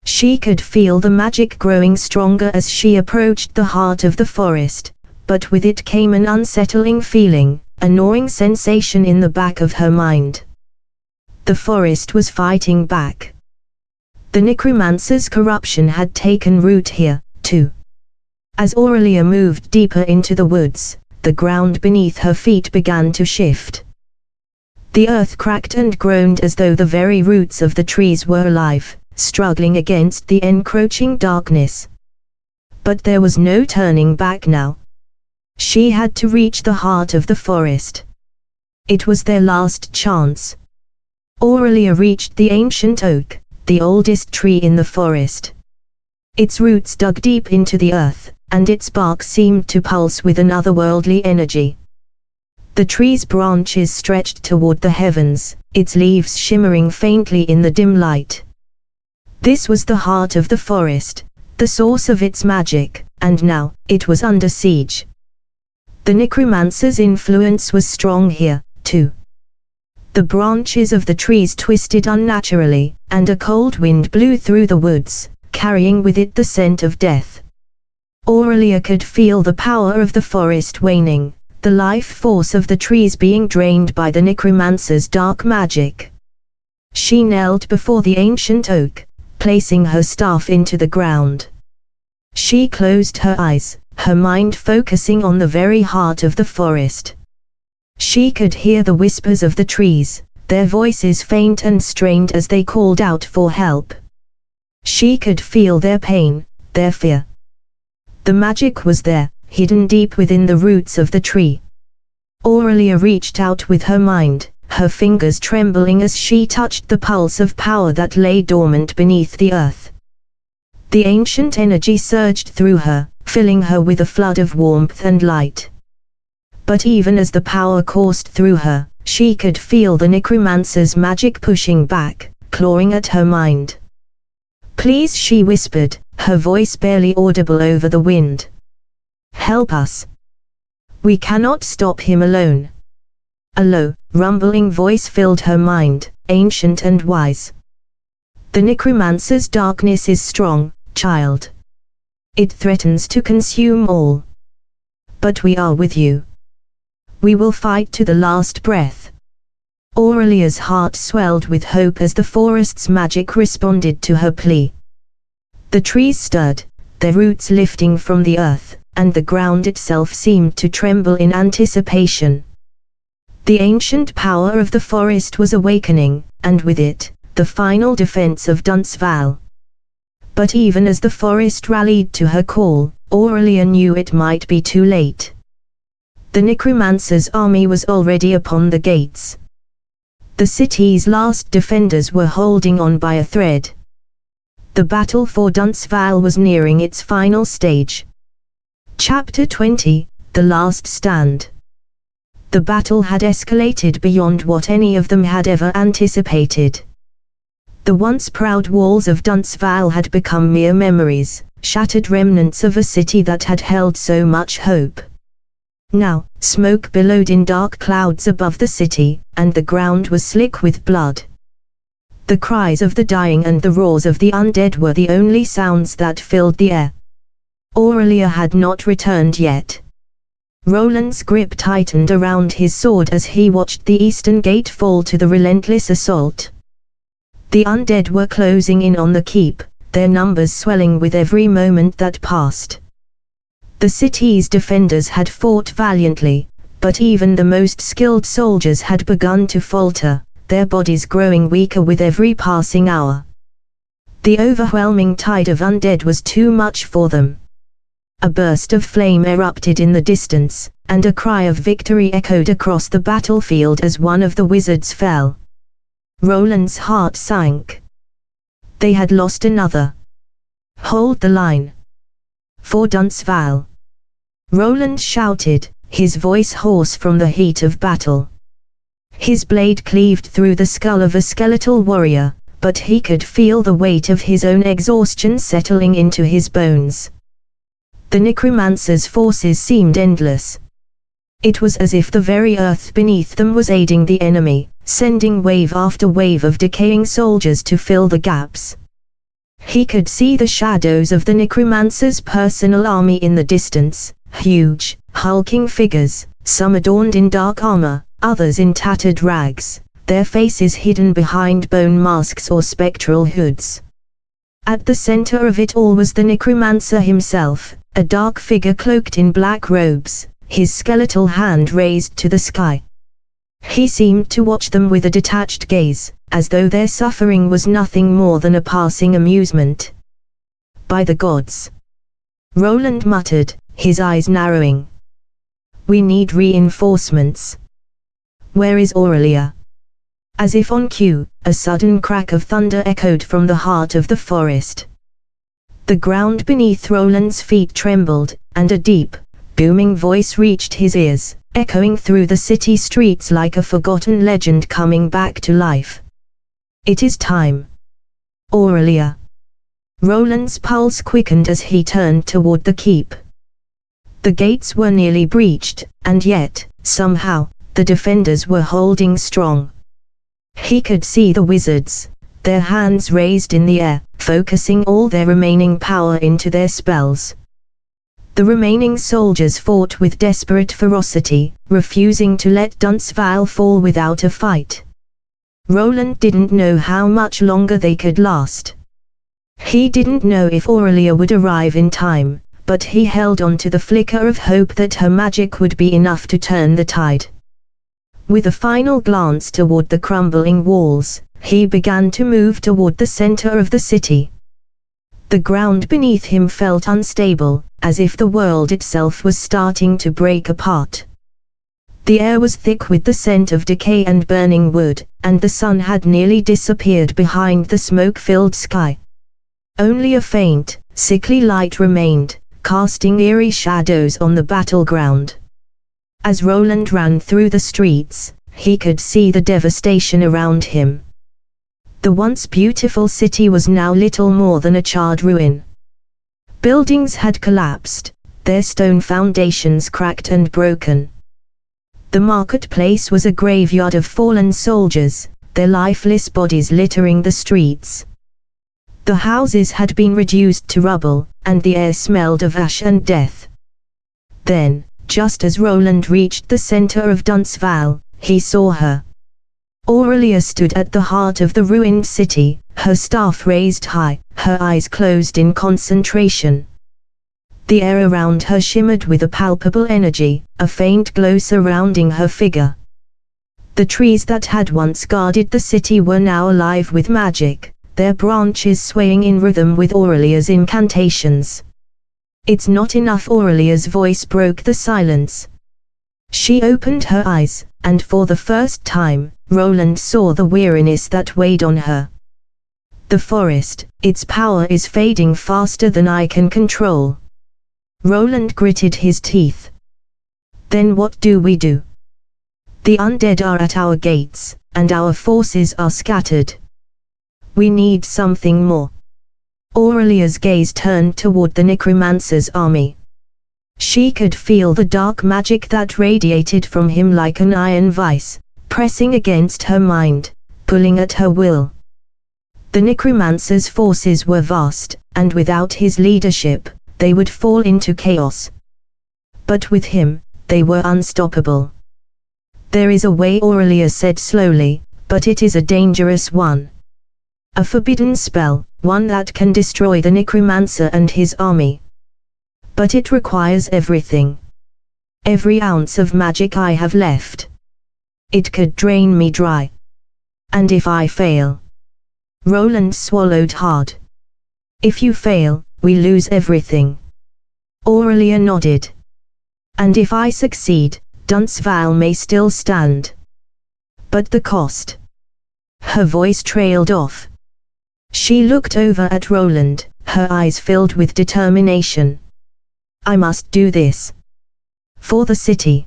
She could feel the magic growing stronger as she approached the heart of the forest, but with it came an unsettling feeling, a gnawing sensation in the back of her mind. The forest was fighting back. The Necromancer's corruption had taken root here, too. As Aurelia moved deeper into the woods, the ground beneath her feet began to shift. The earth cracked and groaned as though the very roots of the trees were alive, struggling against the encroaching darkness. But there was no turning back now. She had to reach the heart of the forest. It was their last chance. Aurelia reached the ancient oak, the oldest tree in the forest. Its roots dug deep into the earth, and its bark seemed to pulse with an otherworldly energy. The tree's branches stretched toward the heavens, its leaves shimmering faintly in the dim light. This was the heart of the forest, the source of its magic, and now, it was under siege. The Necromancer's influence was strong here, too. The branches of the trees twisted unnaturally, and a cold wind blew through the woods, carrying with it the scent of death. Aurelia could feel the power of the forest waning, the life force of the trees being drained by the Necromancer's dark magic. She knelt before the ancient oak, placing her staff into the ground. She closed her eyes, her mind focusing on the very heart of the forest. She could hear the whispers of the trees, their voices faint and strained as they called out for help. She could feel their pain, their fear. The magic was there, hidden deep within the roots of the tree. Aurelia reached out with her mind, her fingers trembling as she touched the pulse of power that lay dormant beneath the earth. The ancient energy surged through her, filling her with a flood of warmth and light. But even as the power coursed through her, she could feel the Necromancer's magic pushing back, clawing at her mind. "Please," she whispered, her voice barely audible over the wind. "Help us. We cannot stop him alone." A low, rumbling voice filled her mind, ancient and wise. "The Necromancer's darkness is strong, child. It threatens to consume all. But we are with you. We will fight to the last breath." Aurelia's heart swelled with hope as the forest's magic responded to her plea. The trees stirred, their roots lifting from the earth, and the ground itself seemed to tremble in anticipation. The ancient power of the forest was awakening, and with it, the final defense of Duntsval. But even as the forest rallied to her call, Aurelia knew it might be too late. The Necromancer's army was already upon the gates. The city's last defenders were holding on by a thread. The battle for Duntsval was nearing its final stage. Chapter 20, The Last Stand. The battle had escalated beyond what any of them had ever anticipated. The once proud walls of Duntsval had become mere memories, shattered remnants of a city that had held so much hope. Now, smoke billowed in dark clouds above the city, and the ground was slick with blood. The cries of the dying and the roars of the undead were the only sounds that filled the air. Aurelia had not returned yet. Roland's grip tightened around his sword as he watched the eastern gate fall to the relentless assault. The undead were closing in on the keep, their numbers swelling with every moment that passed. The city's defenders had fought valiantly, but even the most skilled soldiers had begun to falter, their bodies growing weaker with every passing hour. The overwhelming tide of undead was too much for them. A burst of flame erupted in the distance, and a cry of victory echoed across the battlefield as one of the wizards fell. Roland's heart sank. They had lost another. "Hold the line. For Duntsval!" Roland shouted, his voice hoarse from the heat of battle. His blade cleaved through the skull of a skeletal warrior, but he could feel the weight of his own exhaustion settling into his bones. The Necromancer's forces seemed endless. It was as if the very earth beneath them was aiding the enemy, sending wave after wave of decaying soldiers to fill the gaps. He could see the shadows of the Necromancer's personal army in the distance, huge, hulking figures, some adorned in dark armor, others in tattered rags, their faces hidden behind bone masks or spectral hoods. At the center of it all was the Necromancer himself, a dark figure cloaked in black robes, his skeletal hand raised to the sky. He seemed to watch them with a detached gaze, as though their suffering was nothing more than a passing amusement. "By the gods!" Roland muttered, his eyes narrowing. "We need reinforcements. Where is Aurelia?" As if on cue, a sudden crack of thunder echoed from the heart of the forest. The ground beneath Roland's feet trembled, and a deep, booming voice reached his ears, echoing through the city streets like a forgotten legend coming back to life. "It is time. Aurelia." Roland's pulse quickened as he turned toward the keep. The gates were nearly breached, and yet, somehow, the defenders were holding strong. He could see the wizards, their hands raised in the air, focusing all their remaining power into their spells. The remaining soldiers fought with desperate ferocity, refusing to let Dunsval fall without a fight. Roland didn't know how much longer they could last. He didn't know if Aurelia would arrive in time, but he held on to the flicker of hope that her magic would be enough to turn the tide. With a final glance toward the crumbling walls, he began to move toward the center of the city. The ground beneath him felt unstable, as if the world itself was starting to break apart. The air was thick with the scent of decay and burning wood, and the sun had nearly disappeared behind the smoke-filled sky. Only a faint, sickly light remained, casting eerie shadows on the battleground. As Roland ran through the streets, he could see the devastation around him. The once beautiful city was now little more than a charred ruin. Buildings had collapsed, their stone foundations cracked and broken. The marketplace was a graveyard of fallen soldiers, their lifeless bodies littering the streets. The houses had been reduced to rubble, and the air smelled of ash and death. Then, just as Roland reached the center of Dunsval, he saw her. Aurelia stood at the heart of the ruined city, her staff raised high, her eyes closed in concentration. The air around her shimmered with a palpable energy, a faint glow surrounding her figure. The trees that had once guarded the city were now alive with magic, their branches swaying in rhythm with Aurelia's incantations. "It's not enough," Aurelia's voice broke the silence. She opened her eyes, and for the first time, Roland saw the weariness that weighed on her. "The forest, its power is fading faster than I can control." Roland gritted his teeth. "Then what do we do? The undead are at our gates, and our forces are scattered. We need something more." Aurelia's gaze turned toward the Necromancer's army. She could feel the dark magic that radiated from him like an iron vice, pressing against her mind, pulling at her will. The Necromancer's forces were vast, and without his leadership, they would fall into chaos. But with him, they were unstoppable. "There is a way," Aurelia said slowly, "but it is a dangerous one. A forbidden spell, one that can destroy the Necromancer and his army. But it requires everything. Every ounce of magic I have left. It could drain me dry. And if I fail..." Roland swallowed hard. "If you fail, we lose everything." Aurelia nodded. "And if I succeed, Dunsval may still stand. But the cost..." Her voice trailed off. She looked over at Roland, her eyes filled with determination. "I must do this. For the city.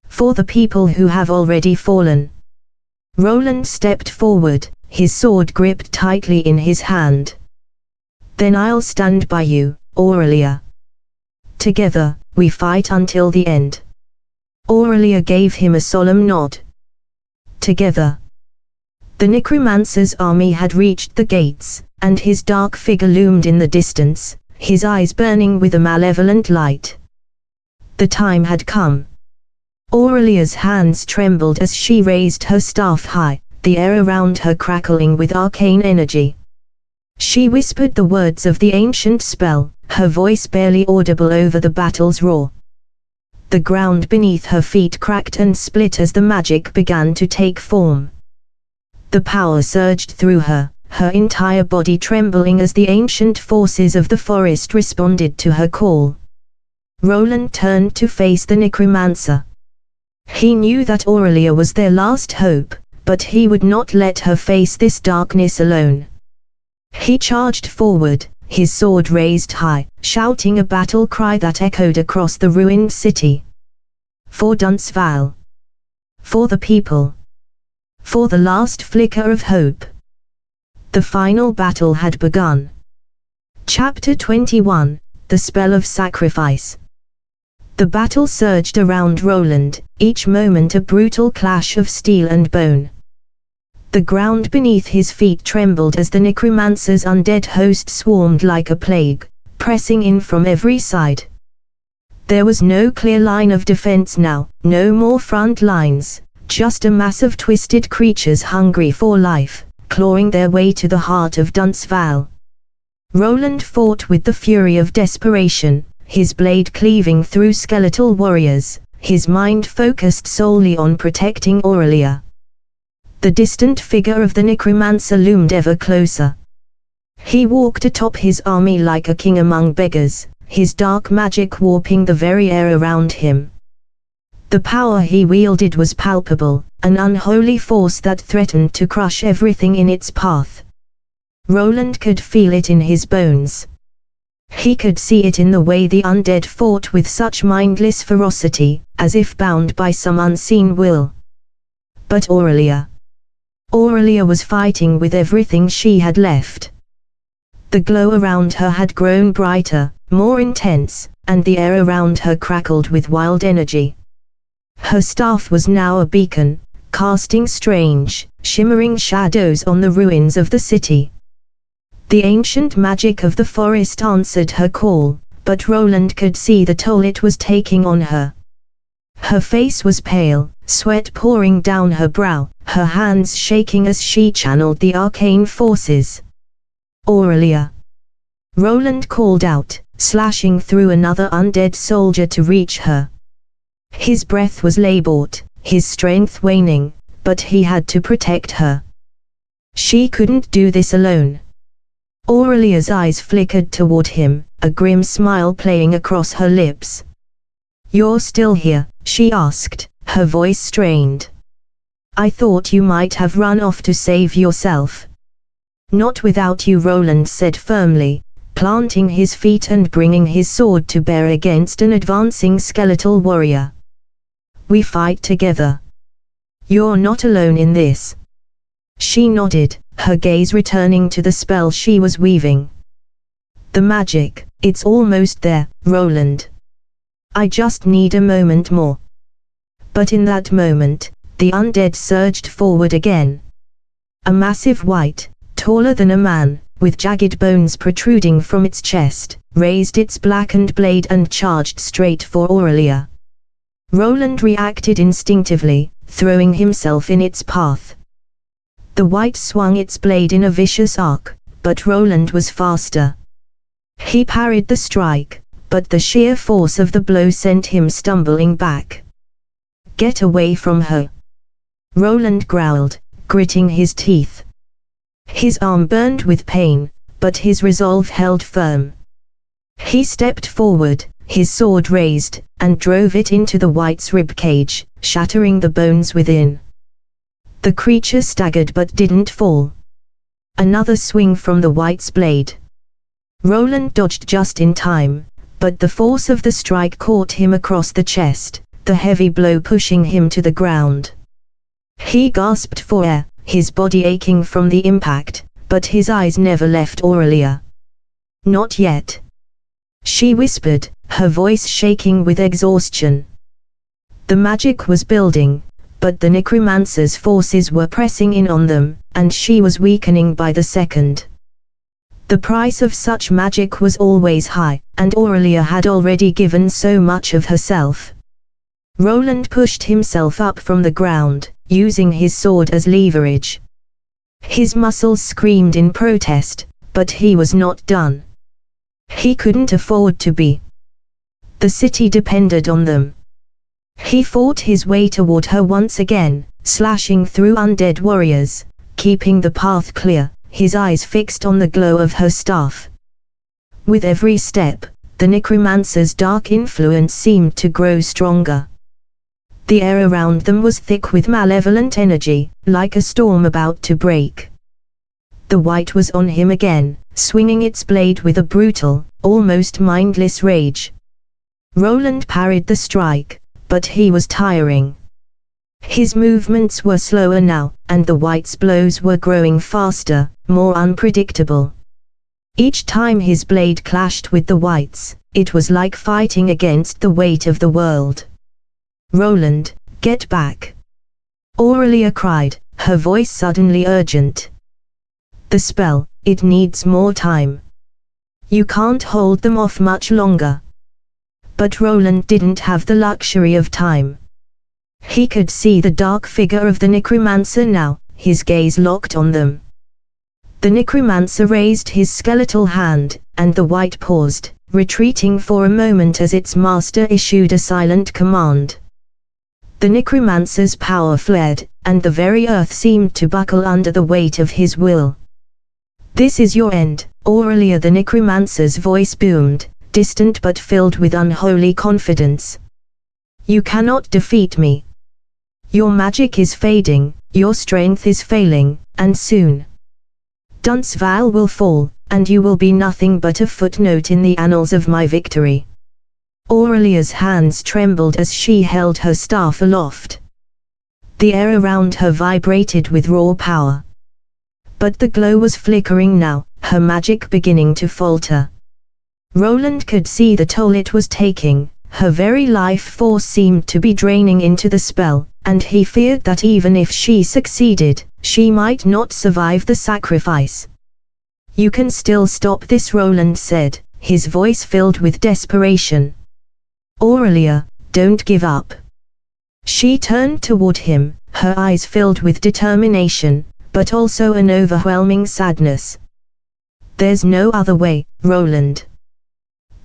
For the people who have already fallen." Roland stepped forward, his sword gripped tightly in his hand. "Then I'll stand by you, Aurelia. Together, we fight until the end." Aurelia gave him a solemn nod. Together. The Necromancer's army had reached the gates, and his dark figure loomed in the distance, his eyes burning with a malevolent light. The time had come. Aurelia's hands trembled as she raised her staff high, the air around her crackling with arcane energy. She whispered the words of the ancient spell, her voice barely audible over the battle's roar. The ground beneath her feet cracked and split as the magic began to take form. The power surged through her, her entire body trembling as the ancient forces of the forest responded to her call. Roland turned to face the Necromancer. He knew that Aurelia was their last hope, but he would not let her face this darkness alone. He charged forward, his sword raised high, shouting a battle cry that echoed across the ruined city. For Dunsval. For the people. For the last flicker of hope. The final battle had begun. Chapter 21, The Spell of Sacrifice. The battle surged around Roland, each moment a brutal clash of steel and bone. The ground beneath his feet trembled as the Necromancer's undead host swarmed like a plague, pressing in from every side. There was no clear line of defense now, no more front lines, just a mass of twisted creatures hungry for life, clawing their way to the heart of Duntsval. Roland fought with the fury of desperation, his blade cleaving through skeletal warriors, his mind focused solely on protecting Aurelia. The distant figure of the Necromancer loomed ever closer. He walked atop his army like a king among beggars, his dark magic warping the very air around him. The power he wielded was palpable, an unholy force that threatened to crush everything in its path. Roland could feel it in his bones. He could see it in the way the undead fought with such mindless ferocity, as if bound by some unseen will. But Aurelia was fighting with everything she had left. The glow around her had grown brighter, more intense, and the air around her crackled with wild energy. Her staff was now a beacon, casting strange, shimmering shadows on the ruins of the city. The ancient magic of the forest answered her call, but Roland could see the toll it was taking on her. Her face was pale, sweat pouring down her brow, her hands shaking as she channeled the arcane forces. Aurelia! Roland called out, slashing through another undead soldier to reach her. His breath was labored, his strength waning, but he had to protect her. She couldn't do this alone. Aurelia's eyes flickered toward him, a grim smile playing across her lips. "You're still here?" she asked, her voice strained. "I thought you might have run off to save yourself." "Not without you," Roland said firmly, planting his feet and bringing his sword to bear against an advancing skeletal warrior. "We fight together. You're not alone in this." She nodded, her gaze returning to the spell she was weaving. "The magic, it's almost there, Roland. I just need a moment more." But in that moment, the undead surged forward again. A massive white, taller than a man, with jagged bones protruding from its chest, raised its blackened blade and charged straight for Aurelia. Roland reacted instinctively, throwing himself in its path. The white swung its blade in a vicious arc, but Roland was faster. He parried the strike, but the sheer force of the blow sent him stumbling back. "Get away from her!" Roland growled, gritting his teeth. His arm burned with pain, but his resolve held firm. He stepped forward, his sword raised, and drove it into the white's ribcage, shattering the bones within. The creature staggered but didn't fall. Another swing from the white's blade. Roland dodged just in time, but the force of the strike caught him across the chest, the heavy blow pushing him to the ground. He gasped for air, his body aching from the impact, but his eyes never left Aurelia. "Not yet," she whispered, her voice shaking with exhaustion. The magic was building, but the Necromancer's forces were pressing in on them, and she was weakening by the second. The price of such magic was always high, and Aurelia had already given so much of herself. Roland pushed himself up from the ground, using his sword as leverage. His muscles screamed in protest, but he was not done. He couldn't afford to be. The city depended on them. He fought his way toward her once again, slashing through undead warriors, keeping the path clear, his eyes fixed on the glow of her staff. With every step, the Necromancer's dark influence seemed to grow stronger. The air around them was thick with malevolent energy, like a storm about to break. The white was on him again, swinging its blade with a brutal, almost mindless rage. Roland parried the strike, but he was tiring. His movements were slower now, and the white's blows were growing faster, more unpredictable. Each time his blade clashed with the white's, it was like fighting against the weight of the world. "Roland, get back!" Aurelia cried, her voice suddenly urgent. "The spell, it needs more time. You can't hold them off much longer." but Roland didn't have the luxury of time. He could see the dark figure of the Necromancer now, his gaze locked on them. The Necromancer raised his skeletal hand, and the white paused, retreating for a moment as its master issued a silent command. The Necromancer's power fled, and the very earth seemed to buckle under the weight of his will. "This is your end, Aurelia," the Necromancer's voice boomed, distant but filled with unholy confidence. "You cannot defeat me. Your magic is fading, your strength is failing, and soon Duntsval will fall, and you will be nothing but a footnote in the annals of my victory." Aurelia's hands trembled as she held her staff aloft. The air around her vibrated with raw power. But the glow was flickering now, her magic beginning to falter. Roland could see the toll it was taking, her very life force seemed to be draining into the spell, and he feared that even if she succeeded, she might not survive the sacrifice. "You can still stop this," Roland said, his voice filled with desperation. "Aurelia, don't give up." She turned toward him, her eyes filled with determination, but also an overwhelming sadness. "There's no other way, Roland.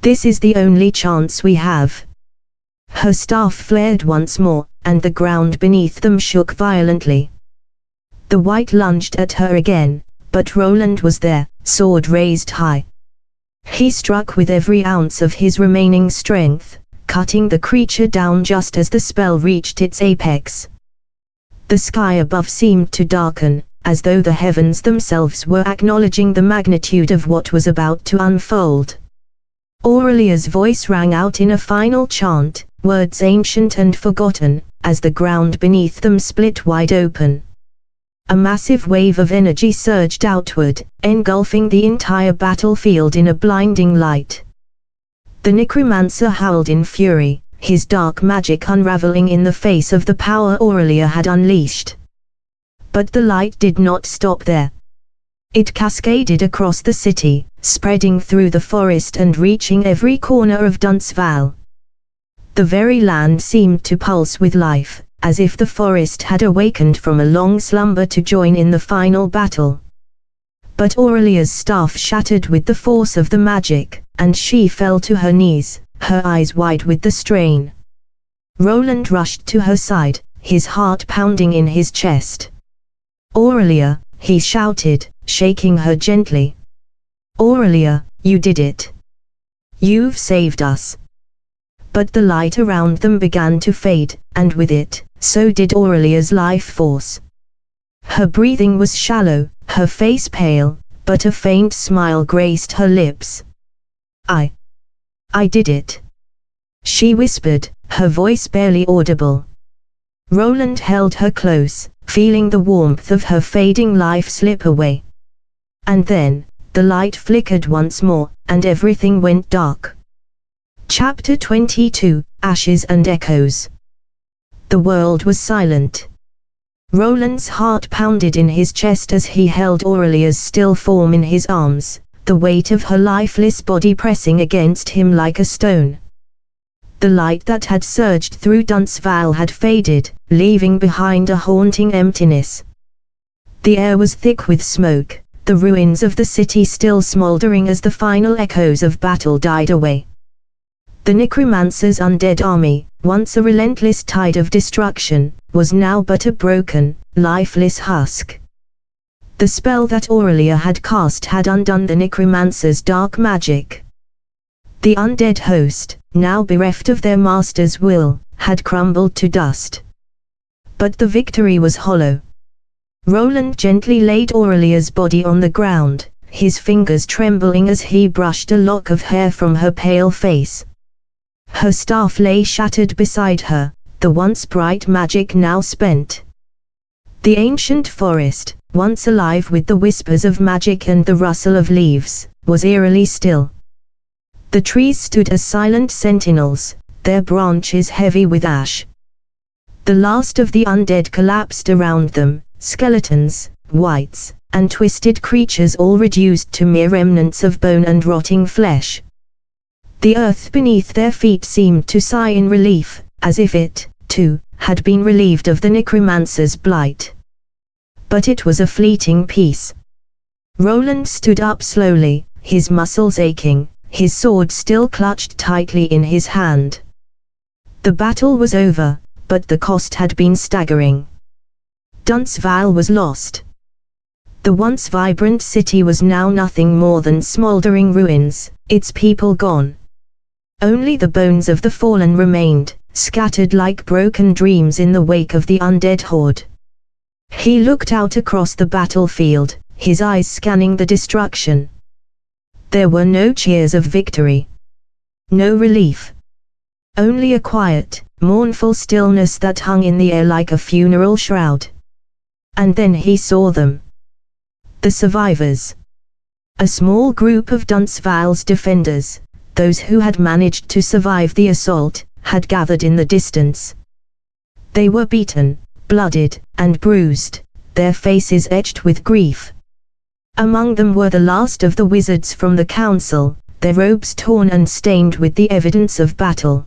This is the only chance we have." Her staff flared once more, and the ground beneath them shook violently. The white lunged at her again, but Roland was there, sword raised high. He struck with every ounce of his remaining strength, cutting the creature down just as the spell reached its apex. The sky above seemed to darken, as though the heavens themselves were acknowledging the magnitude of what was about to unfold. Aurelia's voice rang out in a final chant, words ancient and forgotten, as the ground beneath them split wide open. A massive wave of energy surged outward, engulfing the entire battlefield in a blinding light. The Necromancer howled in fury, his dark magic unraveling in the face of the power Aurelia had unleashed. But the light did not stop there. It cascaded across the city, spreading through the forest and reaching every corner of Duntsval. The very land seemed to pulse with life, as if the forest had awakened from a long slumber to join in the final battle. But Aurelia's staff shattered with the force of the magic, and she fell to her knees, her eyes wide with the strain. Roland rushed to her side, his heart pounding in his chest. "Aurelia," he shouted, shaking her gently. "Aurelia, you did it. You've saved us." But the light around them began to fade, and with it, so did Aurelia's life force. Her breathing was shallow, her face pale, but a faint smile graced her lips. I did it," she whispered, her voice barely audible. Roland held her close, feeling the warmth of her fading life slip away. And then, the light flickered once more, and everything went dark. Chapter 22, Ashes and Echoes. The world was silent. Roland's heart pounded in his chest as he held Aurelia's still form in his arms, the weight of her lifeless body pressing against him like a stone. The light that had surged through Duntsval had faded, leaving behind a haunting emptiness. The air was thick with smoke, the ruins of the city still smoldering as the final echoes of battle died away. The Necromancer's undead army, once a relentless tide of destruction, was now but a broken, lifeless husk. The spell that Aurelia had cast had undone the Necromancer's dark magic. The undead host, now bereft of their master's will, had crumbled to dust. But the victory was hollow. Roland gently laid Aurelia's body on the ground, his fingers trembling as he brushed a lock of hair from her pale face. Her staff lay shattered beside her, the once bright magic now spent. The ancient forest, once alive with the whispers of magic and the rustle of leaves, was eerily still. The trees stood as silent sentinels, their branches heavy with ash. The last of the undead collapsed around them, skeletons, wights, and twisted creatures all reduced to mere remnants of bone and rotting flesh. The earth beneath their feet seemed to sigh in relief, as if it, too, had been relieved of the Necromancer's blight. But it was a fleeting peace. Roland stood up slowly, his muscles aching, his sword still clutched tightly in his hand. The battle was over, but the cost had been staggering. Duntsval was lost. The once vibrant city was now nothing more than smoldering ruins, its people gone. Only the bones of the fallen remained, scattered like broken dreams in the wake of the undead horde. He looked out across the battlefield, his eyes scanning the destruction. There were no cheers of victory. No relief. Only a quiet, mournful stillness that hung in the air like a funeral shroud. And then he saw them. The survivors. A small group of Duntsval's defenders, those who had managed to survive the assault, had gathered in the distance. They were beaten, bloodied, and bruised, their faces etched with grief. Among them were the last of the wizards from the council, their robes torn and stained with the evidence of battle.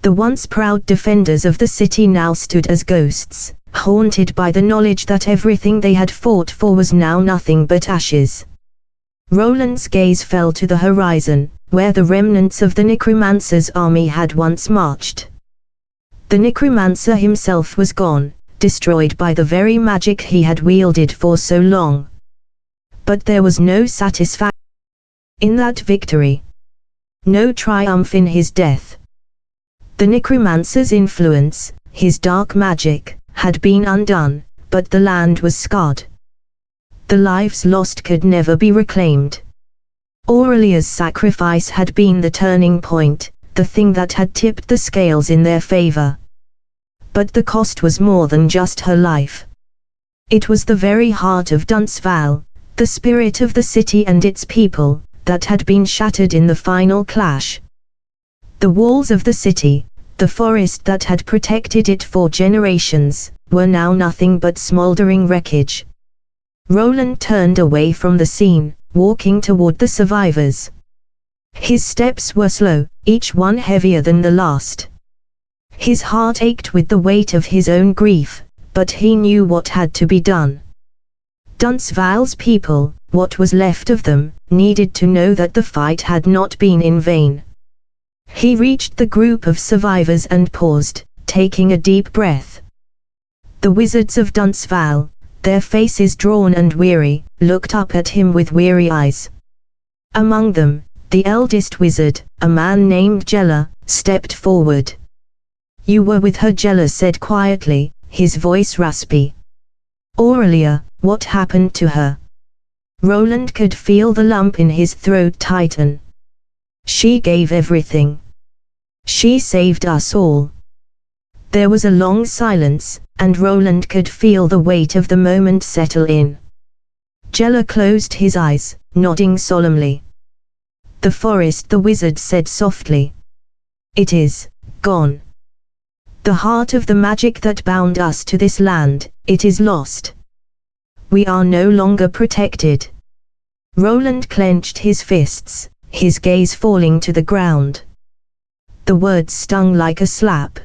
The once proud defenders of the city now stood as ghosts, haunted by the knowledge that everything they had fought for was now nothing but ashes. Roland's gaze fell to the horizon, where the remnants of the Necromancer's army had once marched. The Necromancer himself was gone, destroyed by the very magic he had wielded for so long. But there was no satisfaction in that victory. No triumph in his death. The Necromancer's influence, his dark magic, had been undone, but the land was scarred. The lives lost could never be reclaimed. Aurelia's sacrifice had been the turning point, the thing that had tipped the scales in their favor. But the cost was more than just her life. It was the very heart of Duntsval, the spirit of the city and its people, that had been shattered in the final clash. The walls of the city, the forest that had protected it for generations, were now nothing but smoldering wreckage. Roland turned away from the scene, walking toward the survivors. His steps were slow, each one heavier than the last. His heart ached with the weight of his own grief, but he knew what had to be done. Duntsval's people, what was left of them, needed to know that the fight had not been in vain. He reached the group of survivors and paused, taking a deep breath. The wizards of Duntsval, their faces drawn and weary, looked up at him with weary eyes. Among them, the eldest wizard, a man named Jella, stepped forward. "You were with her," Jella said quietly, his voice raspy. "Aurelia, what happened to her?" Roland could feel the lump in his throat tighten. "She gave everything. She saved us all." There was a long silence, and Roland could feel the weight of the moment settle in. Jella closed his eyes, nodding solemnly. "The forest," the wizard said softly. "It is gone. The heart of the magic that bound us to this land, it is lost. We are no longer protected." Roland clenched his fists, his gaze falling to the ground. The words stung like a slap.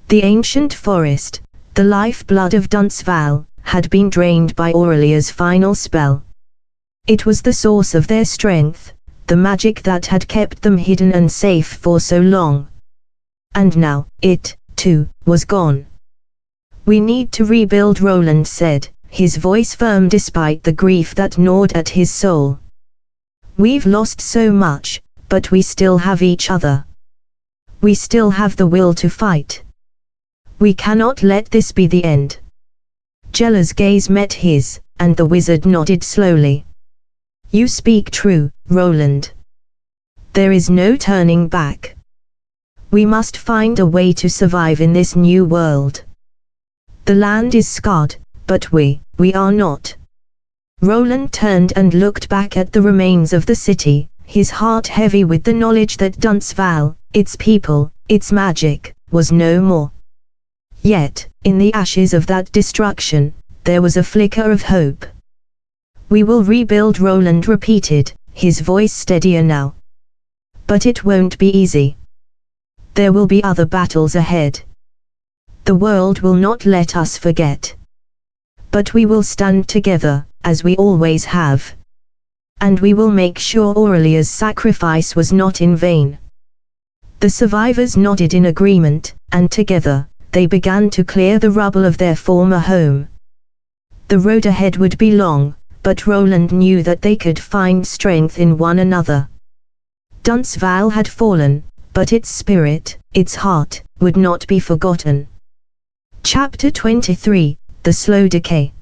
The ancient forest, the lifeblood of Duntsval, had been drained by Aurelia's final spell. It was the source of their strength, the magic that had kept them hidden and safe for so long. And now, it, too, was gone. "We need to rebuild," Roland said, his voice firm despite the grief that gnawed at his soul. "We've lost so much, but we still have each other. We still have the will to fight. We cannot let this be the end." Jella's gaze met his, and the wizard nodded slowly. "You speak true, Roland. There is no turning back. We must find a way to survive in this new world. The land is scarred, but we are not." Roland turned and looked back at the remains of the city, his heart heavy with the knowledge that Duntsval, its people, its magic, was no more. Yet, in the ashes of that destruction, there was a flicker of hope. "We will rebuild," Roland repeated, his voice steadier now. But it won't be easy. There will be other battles ahead. The world will not let us forget. But we will stand together, as we always have. And we will make sure Aurelia's sacrifice was not in vain. The survivors nodded in agreement, and together, they began to clear the rubble of their former home. The road ahead would be long, but Roland knew that they could find strength in one another. Dunstval had fallen, but its spirit, its heart, would not be forgotten. Chapter 23, The Slow Decay.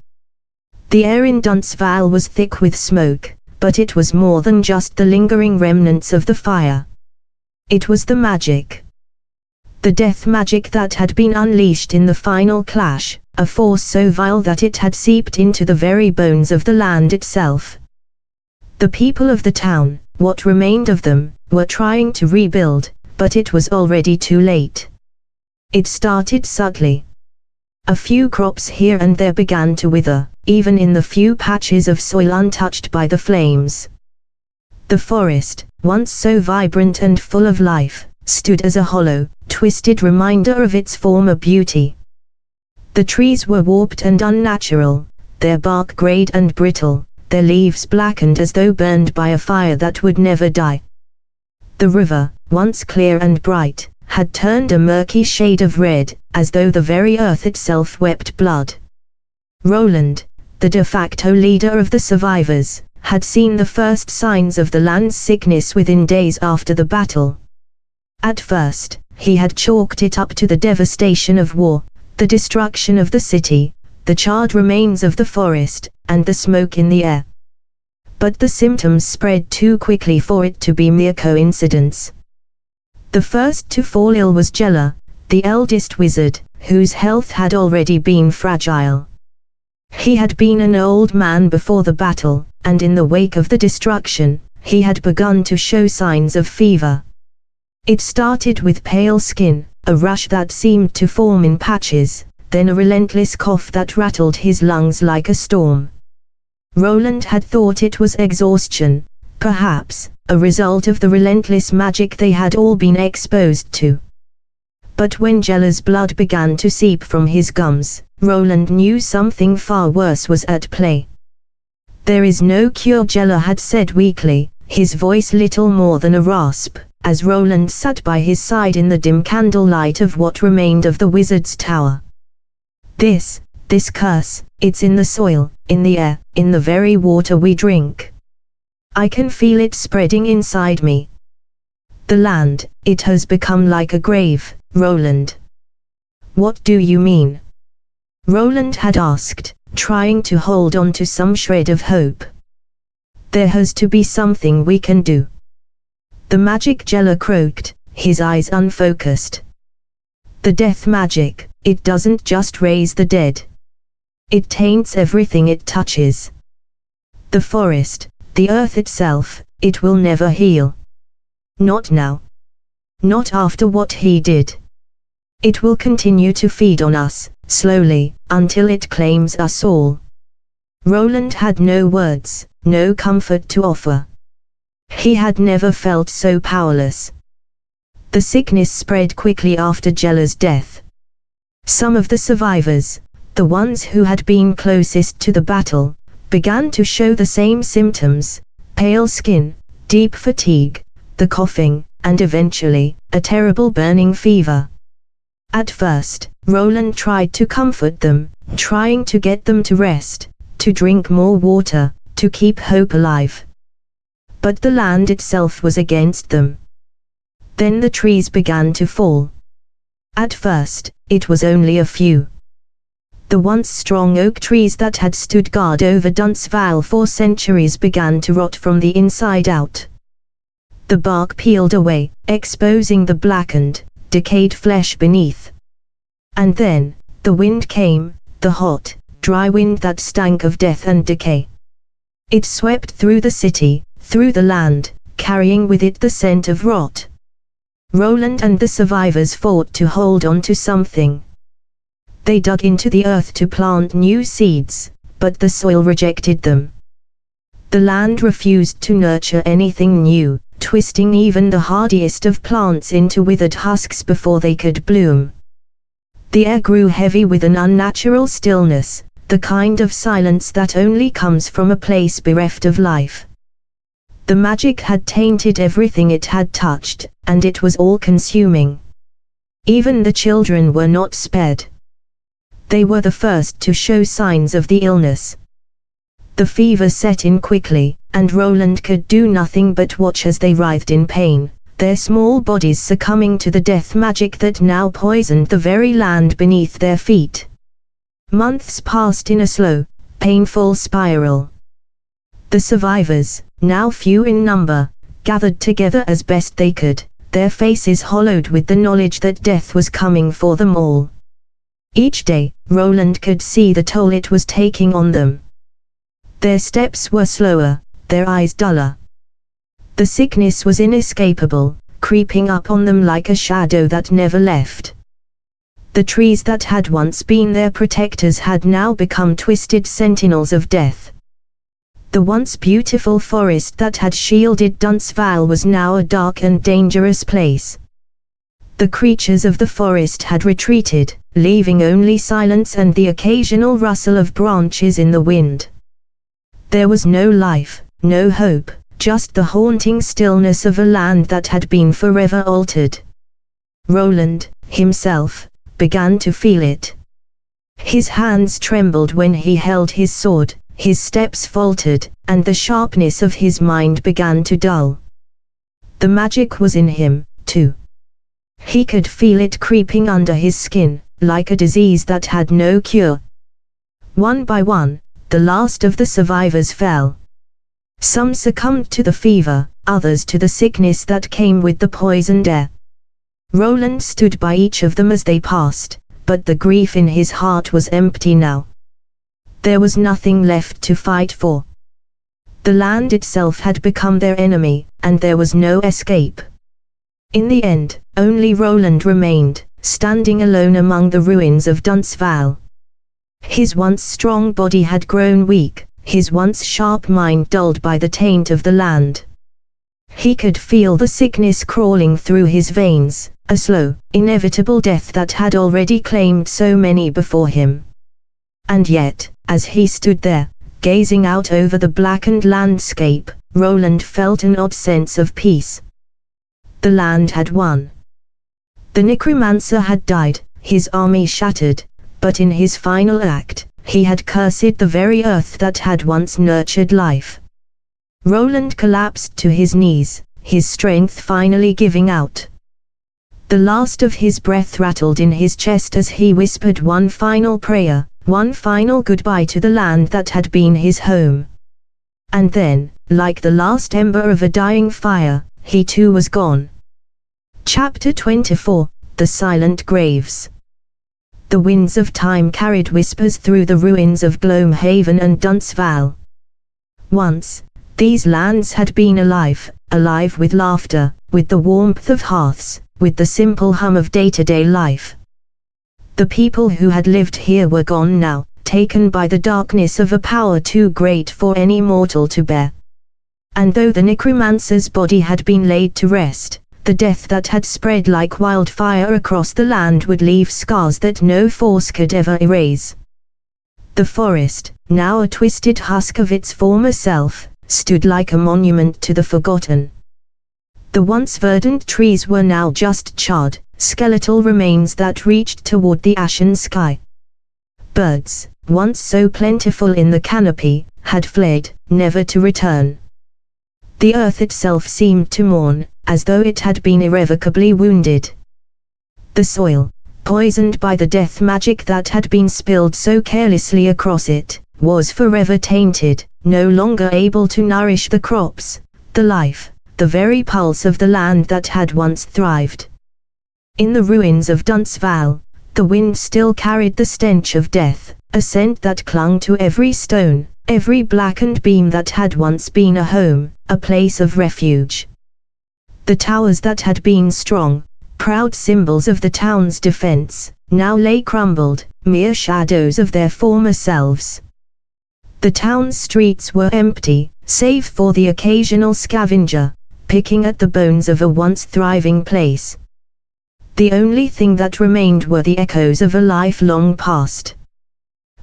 The air in Dunstval was thick with smoke, but it was more than just the lingering remnants of the fire. It was the magic. The death magic that had been unleashed in the final clash, a force so vile that it had seeped into the very bones of the land itself. The people of the town, what remained of them, were trying to rebuild, but it was already too late. It started subtly. A few crops here and there began to wither, even in the few patches of soil untouched by the flames. The forest, once so vibrant and full of life, stood as a hollow, twisted reminder of its former beauty. The trees were warped and unnatural, their bark greyed and brittle, their leaves blackened as though burned by a fire that would never die. The river, once clear and bright, had turned a murky shade of red, as though the very earth itself wept blood. Roland, the de facto leader of the survivors, had seen the first signs of the land's sickness within days after the battle. At first, he had chalked it up to the devastation of war, the destruction of the city, the charred remains of the forest, and the smoke in the air. But the symptoms spread too quickly for it to be mere coincidence. The first to fall ill was Jella, the eldest wizard, whose health had already been fragile. He had been an old man before the battle, and in the wake of the destruction, he had begun to show signs of fever. It started with pale skin, a rash that seemed to form in patches, then a relentless cough that rattled his lungs like a storm. Roland had thought it was exhaustion, perhaps, a result of the relentless magic they had all been exposed to. But when Jella's blood began to seep from his gums, Roland knew something far worse was at play. "There is no cure," Jella had said weakly, his voice little more than a rasp, as Roland sat by his side in the dim candlelight of what remained of the wizard's tower. This curse, it's in the soil, in the air, in the very water we drink. I can feel it spreading inside me. The land, it has become like a grave, Roland." "What do you mean?" Roland had asked, trying to hold on to some shred of hope. "There has to be something we can do." The magic, Jella croaked, his eyes unfocused. "The death magic, it doesn't just raise the dead. It taints everything it touches. The forest, the earth itself, it will never heal. Not now. Not after what he did. It will continue to feed on us, slowly, until it claims us all." Roland had no words, no comfort to offer. He had never felt so powerless. The sickness spread quickly after Jella's death. Some of the survivors, the ones who had been closest to the battle, began to show the same symptoms: pale skin, deep fatigue, the coughing, and eventually, a terrible burning fever. At first, Roland tried to comfort them, trying to get them to rest, to drink more water, to keep hope alive. But the land itself was against them. Then the trees began to fall. At first, it was only a few. The once strong oak trees that had stood guard over Dunstval for centuries began to rot from the inside out. The bark peeled away, exposing the blackened, decayed flesh beneath. And then, the wind came, the hot, dry wind that stank of death and decay. It swept through the city, through the land, carrying with it the scent of rot. Roland and the survivors fought to hold on to something. They dug into the earth to plant new seeds, but the soil rejected them. The land refused to nurture anything new, twisting even the hardiest of plants into withered husks before they could bloom. The air grew heavy with an unnatural stillness, the kind of silence that only comes from a place bereft of life. The magic had tainted everything it had touched, and it was all-consuming. Even the children were not spared. They were the first to show signs of the illness. The fever set in quickly, and Roland could do nothing but watch as they writhed in pain, their small bodies succumbing to the death magic that now poisoned the very land beneath their feet. Months passed in a slow, painful spiral. The survivors, now few in number, gathered together as best they could, their faces hollowed with the knowledge that death was coming for them all. Each day, Roland could see the toll it was taking on them. Their steps were slower, their eyes duller. The sickness was inescapable, creeping up on them like a shadow that never left. The trees that had once been their protectors had now become twisted sentinels of death. The once beautiful forest that had shielded Duntsvale was now a dark and dangerous place. The creatures of the forest had retreated, leaving only silence and the occasional rustle of branches in the wind. There was no life, no hope, just the haunting stillness of a land that had been forever altered. Roland, himself, began to feel it. His hands trembled when he held his sword, his steps faltered, and the sharpness of his mind began to dull. The magic was in him, too. He could feel it creeping under his skin, like a disease that had no cure. One by one, the last of the survivors fell. Some succumbed to the fever, others to the sickness that came with the poisoned air. Roland stood by each of them as they passed, but the grief in his heart was empty now. There was nothing left to fight for. The land itself had become their enemy, and there was no escape. In the end, only Roland remained, standing alone among the ruins of Duntsvale. His once strong body had grown weak, his once sharp mind dulled by the taint of the land. He could feel the sickness crawling through his veins, a slow, inevitable death that had already claimed so many before him. And yet, as he stood there, gazing out over the blackened landscape, Roland felt an odd sense of peace. The land had won. The Necromancer had died, his army shattered, but in his final act, he had cursed the very earth that had once nurtured life. Roland collapsed to his knees, his strength finally giving out. The last of his breath rattled in his chest as he whispered one final prayer, one final goodbye to the land that had been his home. And then, like the last ember of a dying fire, he too was gone. Chapter 24, The Silent Graves. The winds of time carried whispers through the ruins of Gloomhaven and Duntsvale. Once, these lands had been alive, alive with laughter, with the warmth of hearths, with the simple hum of day-to-day life. The people who had lived here were gone now, taken by the darkness of a power too great for any mortal to bear. And though the Necromancer's body had been laid to rest, the death that had spread like wildfire across the land would leave scars that no force could ever erase. The forest, now a twisted husk of its former self, stood like a monument to the forgotten. The once verdant trees were now just charred, skeletal remains that reached toward the ashen sky. Birds, once so plentiful in the canopy, had fled, never to return. The earth itself seemed to mourn, as though it had been irrevocably wounded. The soil, poisoned by the death magic that had been spilled so carelessly across it, was forever tainted, no longer able to nourish the crops, the life, the very pulse of the land that had once thrived. In the ruins of Duntsvale, the wind still carried the stench of death, a scent that clung to every stone, every blackened beam that had once been a home, a place of refuge. The towers that had been strong, proud symbols of the town's defense, now lay crumbled, mere shadows of their former selves. The town's streets were empty, save for the occasional scavenger, picking at the bones of a once thriving place. The only thing that remained were the echoes of a life long past.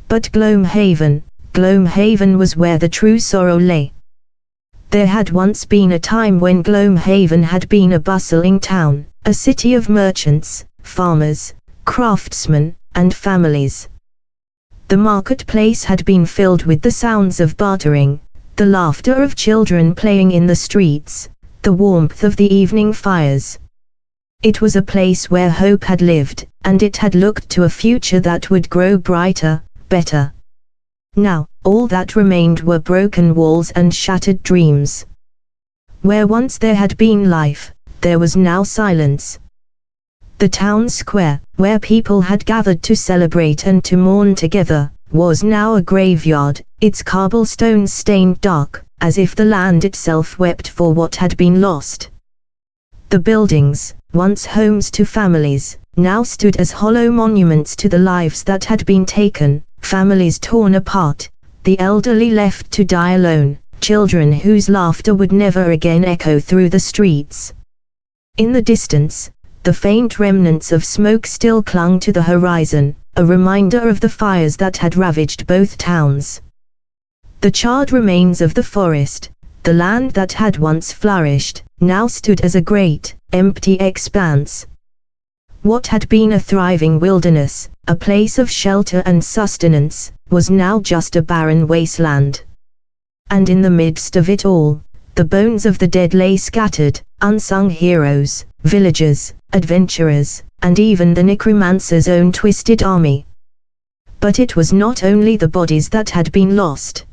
But Gloomhaven was where the true sorrow lay. There had once been a time when Gloomhaven had been a bustling town, a city of merchants, farmers, craftsmen, and families. The marketplace had been filled with the sounds of bartering, the laughter of children playing in the streets, the warmth of the evening fires. It was a place where hope had lived, and it had looked to a future that would grow brighter, better. Now, all that remained were broken walls and shattered dreams. Where once there had been life, there was now silence. The town square, where people had gathered to celebrate and to mourn together, was now a graveyard, its cobblestones stained dark, as if the land itself wept for what had been lost. The buildings, once homes to families, now stood as hollow monuments to the lives that had been taken, families torn apart, the elderly left to die alone, children whose laughter would never again echo through the streets. In the distance, the faint remnants of smoke still clung to the horizon, a reminder of the fires that had ravaged both towns. The charred remains of the forest, the land that had once flourished, now stood as a great, empty expanse. What had been a thriving wilderness, a place of shelter and sustenance, was now just a barren wasteland. And in the midst of it all, the bones of the dead lay scattered, unsung heroes, villagers, adventurers, and even the Necromancer's own twisted army. But it was not only the bodies that had been lost.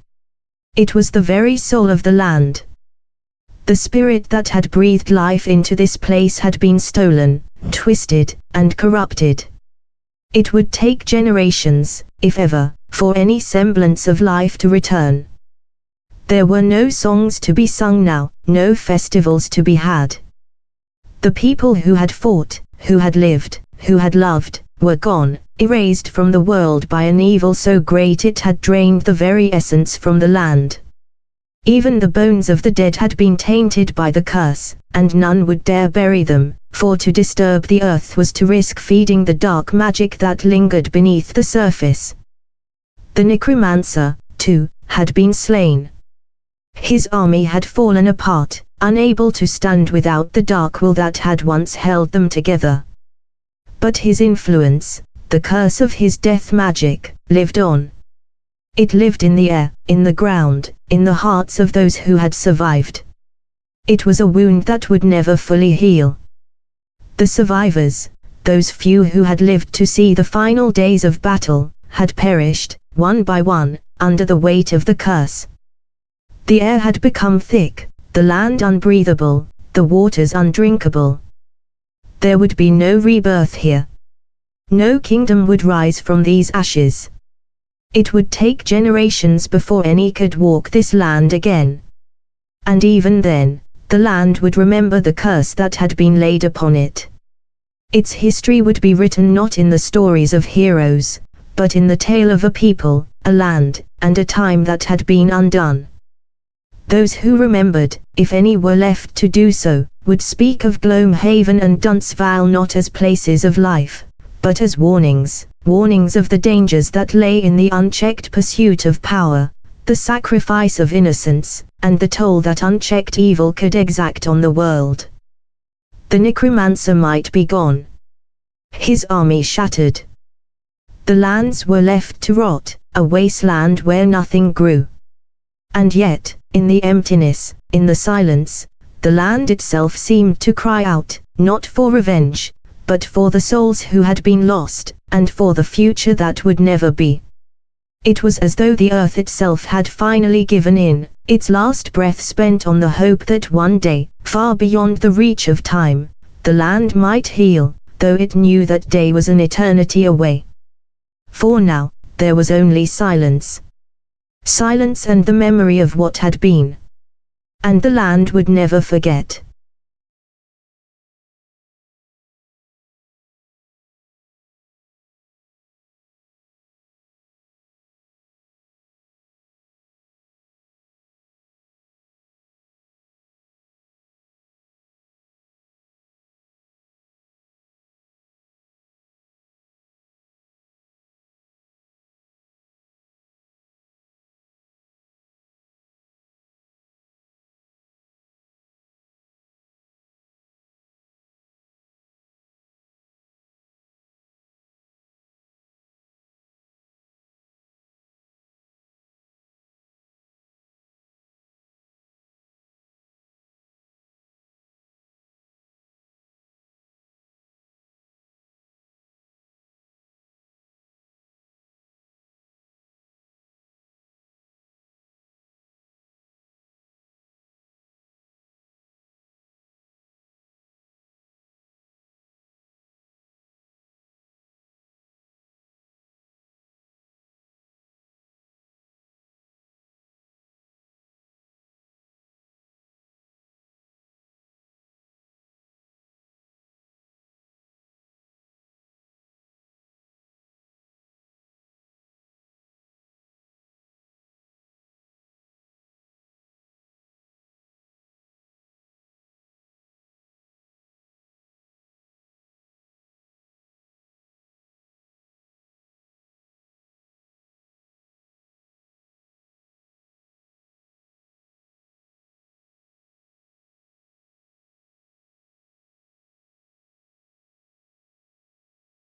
It was the very soul of the land. The spirit that had breathed life into this place had been stolen, twisted, and corrupted. It would take generations, if ever, for any semblance of life to return. There were no songs to be sung now, no festivals to be had. The people who had fought, who had lived, who had loved, were gone, erased from the world by an evil so great it had drained the very essence from the land. Even the bones of the dead had been tainted by the curse, and none would dare bury them, for to disturb the earth was to risk feeding the dark magic that lingered beneath the surface. The Necromancer, too, had been slain. His army had fallen apart, unable to stand without the dark will that had once held them together. But his influence, the curse of his death magic, lived on. It lived in the air, in the ground, in the hearts of those who had survived. It was a wound that would never fully heal. The survivors, those few who had lived to see the final days of battle, had perished, one by one, under the weight of the curse. The air had become thick, the land unbreathable, the waters undrinkable. There would be no rebirth here. No kingdom would rise from these ashes. It would take generations before any could walk this land again. And even then, the land would remember the curse that had been laid upon it. Its history would be written not in the stories of heroes, but in the tale of a people, a land, and a time that had been undone. Those who remembered, if any were left to do so, would speak of Gloomhaven and Duntsvale not as places of life, but as warnings, warnings of the dangers that lay in the unchecked pursuit of power, the sacrifice of innocence, and the toll that unchecked evil could exact on the world. The Necromancer might be gone. His army shattered. The lands were left to rot, a wasteland where nothing grew. And yet, in the emptiness, in the silence, the land itself seemed to cry out, not for revenge, but for the souls who had been lost, and for the future that would never be. It was as though the earth itself had finally given in, its last breath spent on the hope that one day, far beyond the reach of time, the land might heal, though it knew that day was an eternity away. For now, there was only silence. Silence and the memory of what had been. And the land would never forget.